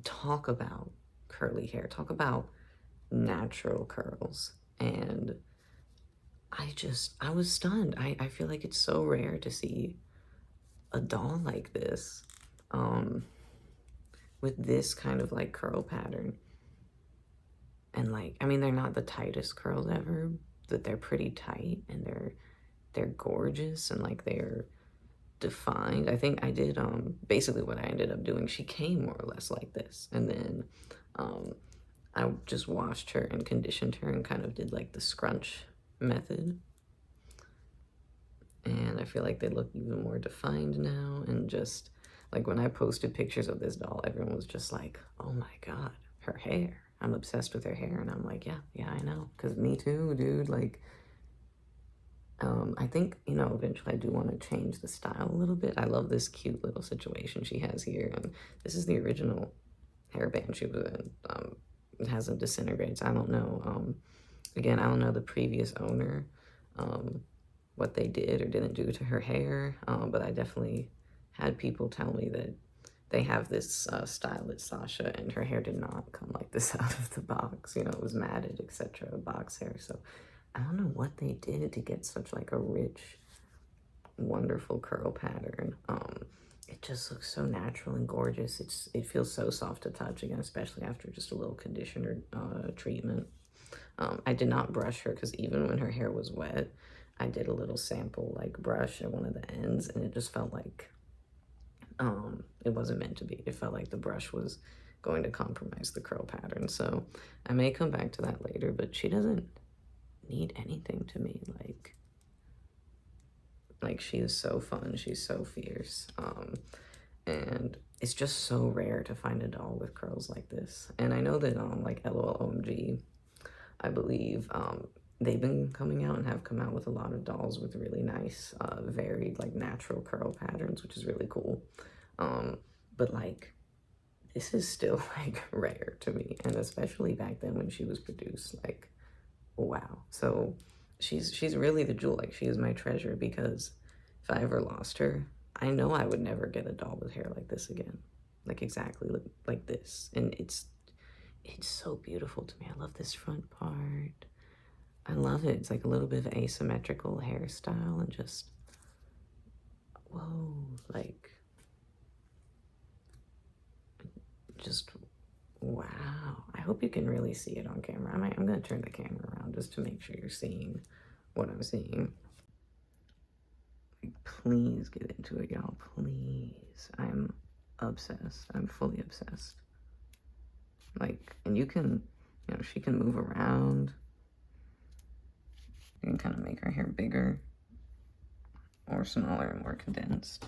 talk about curly hair, talk about natural curls. And I was stunned. I feel like it's so rare to see a doll like this, with this kind of like curl pattern. And like, I mean, they're not the tightest curls ever, but they're pretty tight, and they're gorgeous, and like they're defined. I think I did basically what I ended up doing, she came more or less like this, and then I just washed her and conditioned her and kind of did like the scrunch method. And I feel like they look even more defined now. And just like when I posted pictures of this doll, everyone was just like, oh my God, her hair. I'm obsessed with her hair. And I'm like, yeah, I know. Cause me too, dude. Like, I think, you know, eventually I do want to change the style a little bit. I love this cute little situation she has here. And this is the original hairband she was in. It hasn't disintegrated. So I don't know. Again, I don't know the previous owner, what they did or didn't do to her hair. But I definitely had people tell me that they have this stylist, Sasha, and her hair did not come like this out of the box. You know, it was matted, etc., box hair. So I don't know what they did to get such like a rich, wonderful curl pattern. It just looks so natural and gorgeous. It feels so soft to touch, again, especially after just a little conditioner treatment. I did not brush her because even when her hair was wet, I did a little sample like brush at one of the ends, and it just felt like it wasn't meant to be. It felt like the brush was going to compromise the curl pattern. So I may come back to that later, but she doesn't need anything to me. Like she is so fun. She's so fierce. And it's just so rare to find a doll with curls like this. And I know that like LOL OMG, I believe they've been coming out and have come out with a lot of dolls with really nice, varied, like natural curl patterns, which is really cool. But like, this is still like rare to me, and especially back then when she was produced, like, wow. So she's really the jewel. Like, she is my treasure, because if I ever lost her, I know I would never get a doll with hair like this again, like exactly like this. And it's so beautiful to me. I love this front part. I love it. It's like a little bit of asymmetrical hairstyle, and just, whoa, like, just, wow. I hope you can really see it on camera. I'm gonna turn the camera around just to make sure you're seeing what I'm seeing. Like, please get into it, y'all, please. I'm obsessed. I'm fully obsessed. Like, and you can, you know, she can move around. You can kind of make her hair bigger or smaller and more condensed.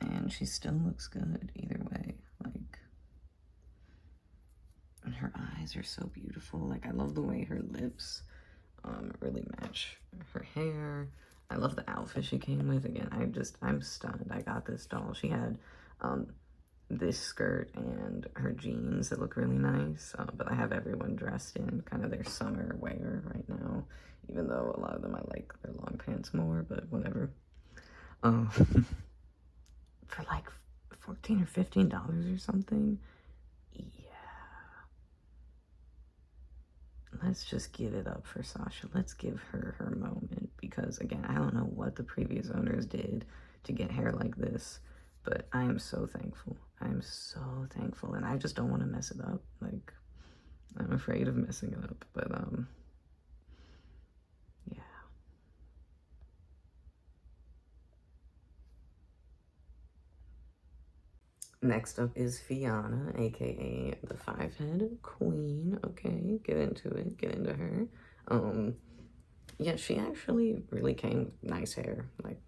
And she still looks good either way. Like, And her eyes are so beautiful. Like, I love the way her lips really match her hair. I love the outfit she came with. Again, I'm stunned. I got this doll. She had this skirt and her jeans that look really nice, but I have everyone dressed in kind of their summer wear right now, even though a lot of them I like their long pants more, but whatever. For like $14 or $15 or something. Yeah. Let's just give it up for Sasha. Let's give her her moment, because again, I don't know what the previous owners did to get hair like this, but I am so thankful. I am so thankful, and I just don't want to mess it up. Like, I'm afraid of messing it up, but yeah. Next up is Fiona, aka the five-head queen. Okay, get into it, get into her. Yeah, she actually really came with nice hair. Like,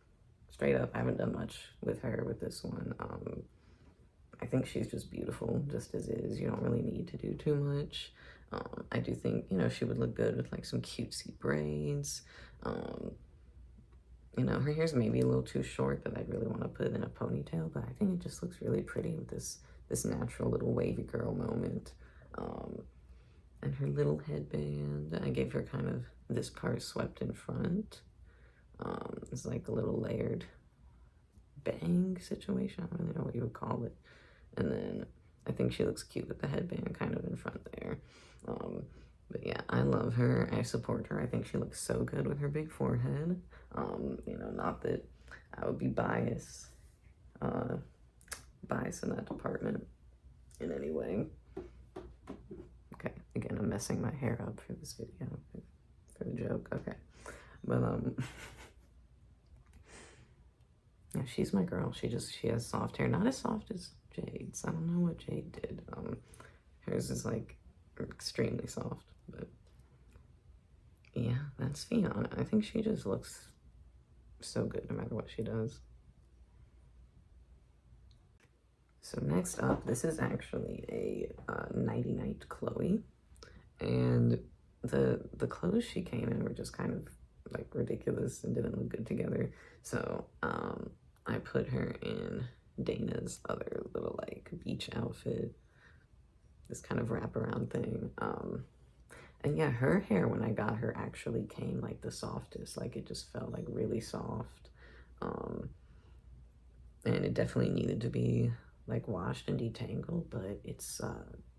straight up, I haven't done much with her with this one. I think she's just beautiful, just as is. You don't really need to do too much. I do think, you know, she would look good with like some cutesy braids. You know, her hair's maybe a little too short that I'd really want to put in a ponytail, but I think it just looks really pretty with this natural little wavy girl moment. And her little headband, I gave her kind of this part swept in front. It's like a little layered bang situation. I don't really know what you would call it. And then I think she looks cute with the headband kind of in front there. But yeah, I love her. I support her. I think she looks so good with her big forehead. You know, not that I would be biased in that department in any way. Okay, again, I'm messing my hair up for this video, for the joke. Okay, but yeah, she's my girl. She has soft hair, not as soft as Jade's. I don't know what Jade did. Hers is like extremely soft, but yeah, that's Fiona. I think she just looks so good no matter what she does. So next up, this is actually a Nighty Night Chloe, and the clothes she came in were just kind of like ridiculous and didn't look good together. So I put her in Dana's other little like beach outfit, this kind of wraparound thing. And yeah, her hair when I got her actually came like the softest. Like, it just felt like really soft. And it definitely needed to be like washed and detangled, but it's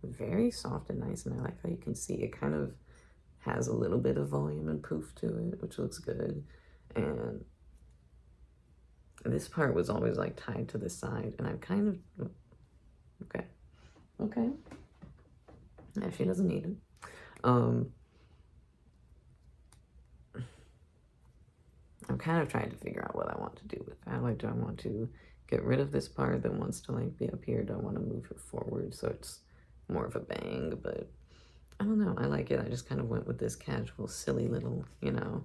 very soft and nice. And I like how you can see it kind of has a little bit of volume and poof to it, which looks good. And this part was always like tied to the side, and I'm kind of, okay. Yeah, she doesn't need it. I'm kind of trying to figure out what I want to do with that. Like, do I want to get rid of this part that wants to like be up here? Do I want to move her forward so it's more of a bang? But I don't know. I like it. I just kind of went with this casual, silly little, you know,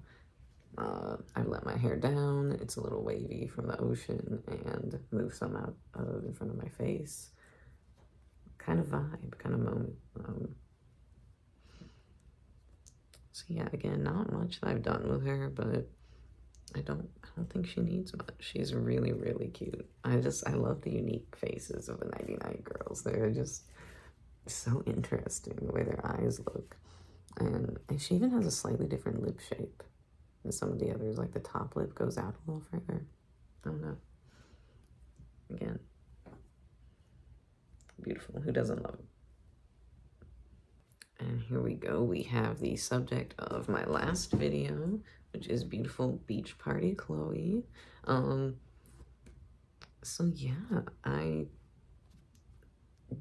I let my hair down. It's a little wavy from the ocean, and move some out of in front of my face. Kind of vibe, kind of moment. So yeah, again, not much that I've done with her, but I don't think she needs much. She's really, really cute. I love the unique faces of the Nighty Night girls. They're just so interesting, the way their eyes look. And she even has a slightly different lip shape than some of the others. Like, the top lip goes out a little further. I don't know. Again, beautiful. Who doesn't love it? And here we go. We have the subject of my last video, which is beautiful beach party Chloe. So yeah, I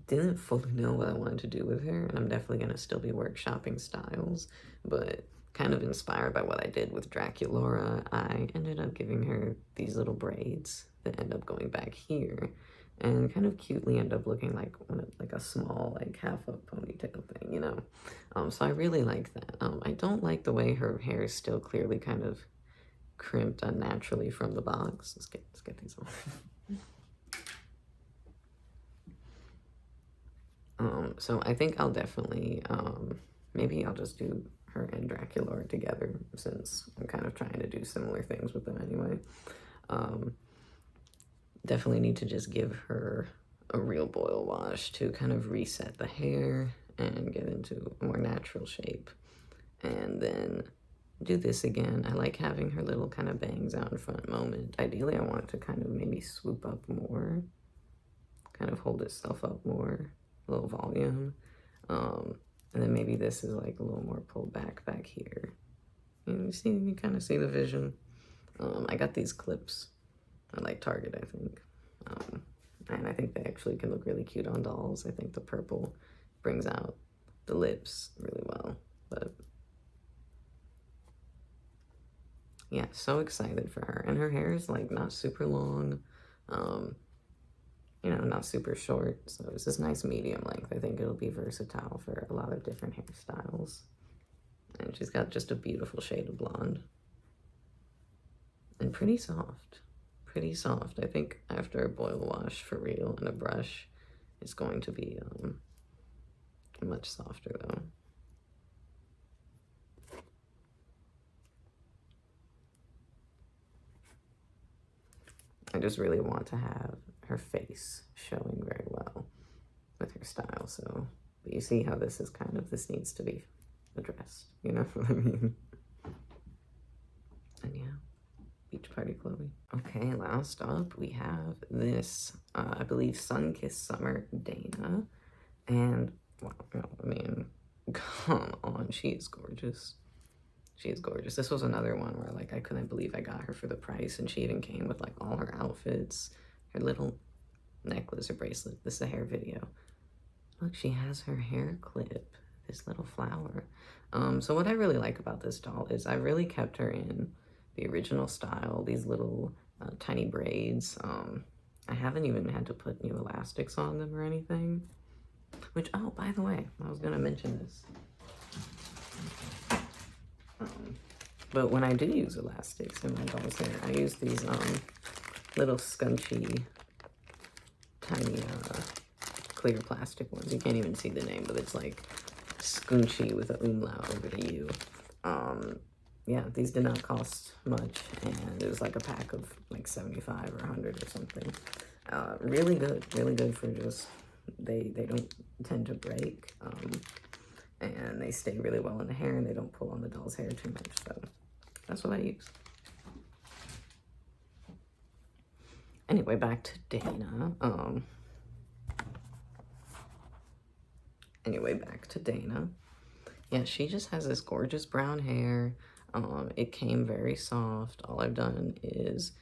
didn't fully know what I wanted to do with her, and I'm definitely gonna still be workshopping styles, but kind of inspired by what I did with Draculaura, I ended up giving her these little braids that end up going back here, and kind of cutely end up looking like a small, like, half a ponytail thing, you know? So I really like that. I don't like the way her hair is still clearly kind of crimped unnaturally from the box. Let's get these off. So I think I'll definitely, maybe I'll just do her and Dracula together since I'm kind of trying to do similar things with them anyway. Um, Definitely need to just give her a real boil wash to kind of reset the hair and get into a more natural shape. And then do this again. I like having her little kind of bangs out in front moment. Ideally, I want it to kind of maybe swoop up more, kind of hold itself up more, a little volume. And then maybe this is like a little more pulled back here. You see, you kind of see the vision. I got these clips at like Target, I think. And I think they actually can look really cute on dolls. I think the purple brings out the lips really well. But yeah, so excited for her. And her hair is like not super long, you know, not super short. So it's this nice medium length. I think it'll be versatile for a lot of different hairstyles. And she's got just a beautiful shade of blonde. And pretty soft. Pretty soft. I think after a boil wash for real and a brush, it's going to be much softer though. I just really want to have her face showing very well with her style. So, but you see how this is kind of, this needs to be addressed. You know what I mean? And yeah, beach party Chloe. Okay, last up we have this, I believe Sun-Kissed Summer Dana. And, wow, I mean, come on, she is gorgeous. She is gorgeous. This was another one where like I couldn't believe I got her for the price, and she even came with like all her outfits, her little necklace or bracelet. This is a hair video. Look, she has her hair clip, this little flower. So what I really like about this doll is I really kept her in the original style, these little tiny braids. I haven't even had to put new elastics on them or anything. Which, oh, by the way, I was gonna mention this. But when I do use elastics in my doll's hair, I use these little scunchy, tiny clear plastic ones. You can't even see the name, but it's like scunchy with an umlaut over the U. Yeah, these did not cost much, and it was like a pack of like 75 or 100 or something. Really good for just, they don't tend to break. And they stay really well in the hair, and they don't pull on the doll's hair too much, so that's what I use. Anyway, back to Dana. Yeah, she just has this gorgeous brown hair. It came very soft. All I've done is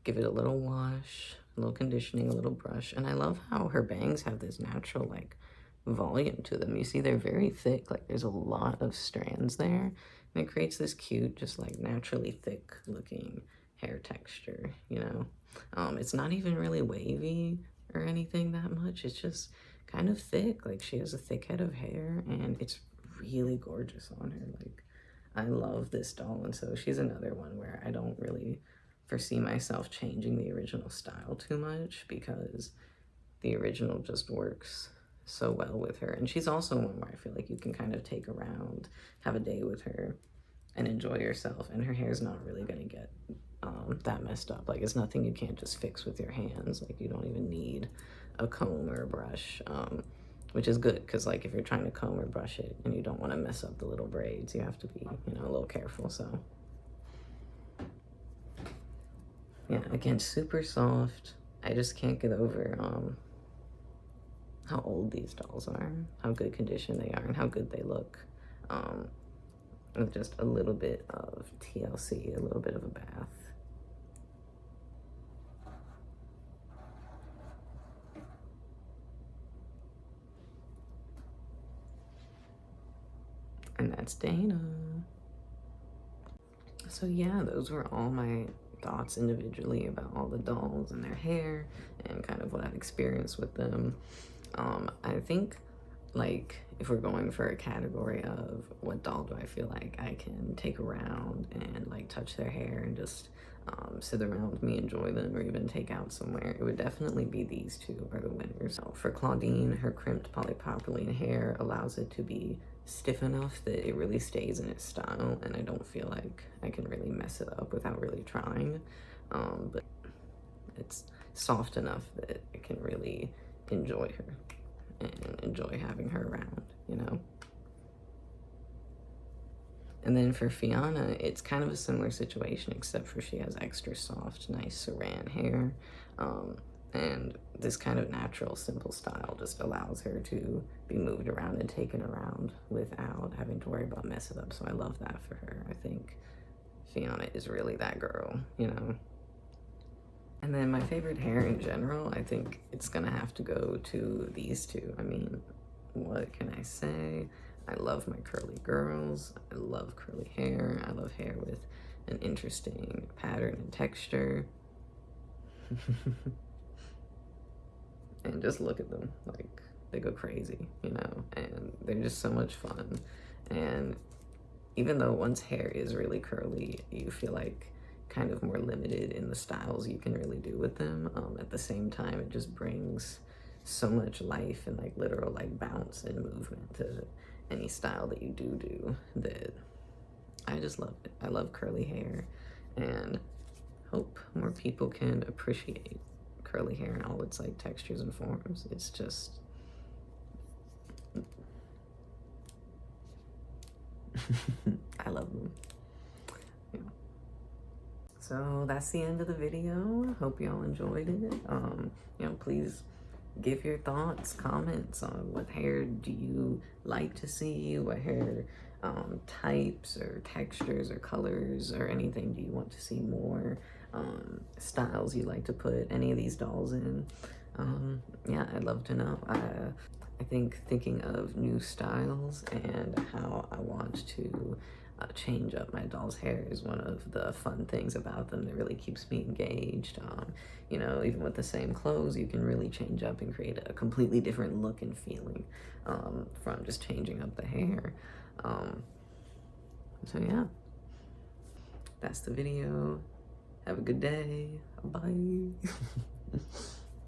give it a little wash, a little conditioning, a little brush, and I love how her bangs have this natural, like, volume to them. You see they're very thick, like there's a lot of strands there, and it creates this cute, just like naturally thick looking hair texture, you know. It's not even really wavy or anything that much. It's just kind of thick. Like she has a thick head of hair, and it's really gorgeous on her. Like I love this doll, and so she's another one where I don't really foresee myself changing the original style too much, because the original just works so well with her. And she's also one where I feel like you can kind of take around, have a day with her, and enjoy yourself. And her hair's not really gonna get that messed up. Like it's nothing you can't just fix with your hands. Like you don't even need a comb or a brush, which is good, because like if you're trying to comb or brush it and you don't want to mess up the little braids, you have to be, you know, a little careful. So yeah, again, super soft. I just can't get over how old these dolls are, how good condition they are, and how good they look. With just a little bit of TLC, a little bit of a bath. And that's Dana. So yeah, those were all my thoughts individually about all the dolls and their hair and kind of what I've experienced with them. I think like if we're going for a category of what doll do I feel like I can take around and like touch their hair and just sit around with me, enjoy them, or even take out somewhere, it would definitely be these two are the winners. So for Claudine, her crimped polypropylene hair allows it to be stiff enough that it really stays in its style, and I don't feel like I can really mess it up without really trying. But it's soft enough that I can really enjoy her and enjoy having her around, you know? And then for Fiona, it's kind of a similar situation, except for she has extra soft, nice saran hair. And this kind of natural, simple style just allows her to be moved around and taken around without having to worry about messing up. So I love that for her. I think Fiona is really that girl, you know? And then my favorite hair in general, I think it's gonna have to go to these two. I mean, what can I say? I love my curly girls. I love curly hair. I love hair with an interesting pattern and texture. And just look at them, like, they go crazy, you know, and they're just so much fun. And even though one's hair is really curly, you feel like kind of more limited in the styles you can really do with them. At the same time, it just brings so much life and like literal like bounce and movement to any style that you do that I just love it. I love curly hair, and hope more people can appreciate curly hair and all its like textures and forms. It's just I love them. Yeah. So that's the end of the video. Hope y'all enjoyed it. You know, please give your thoughts, comments on what hair do you like to see, what hair types or textures or colors or anything do you want to see more, styles you like to put any of these dolls in. Yeah, I'd love to know. I think thinking of new styles and how I want to change up my doll's hair is one of the fun things about them that really keeps me engaged. You know, even with the same clothes, you can really change up and create a completely different look and feeling from just changing up the hair. So yeah, that's the video. Have a good day. Bye.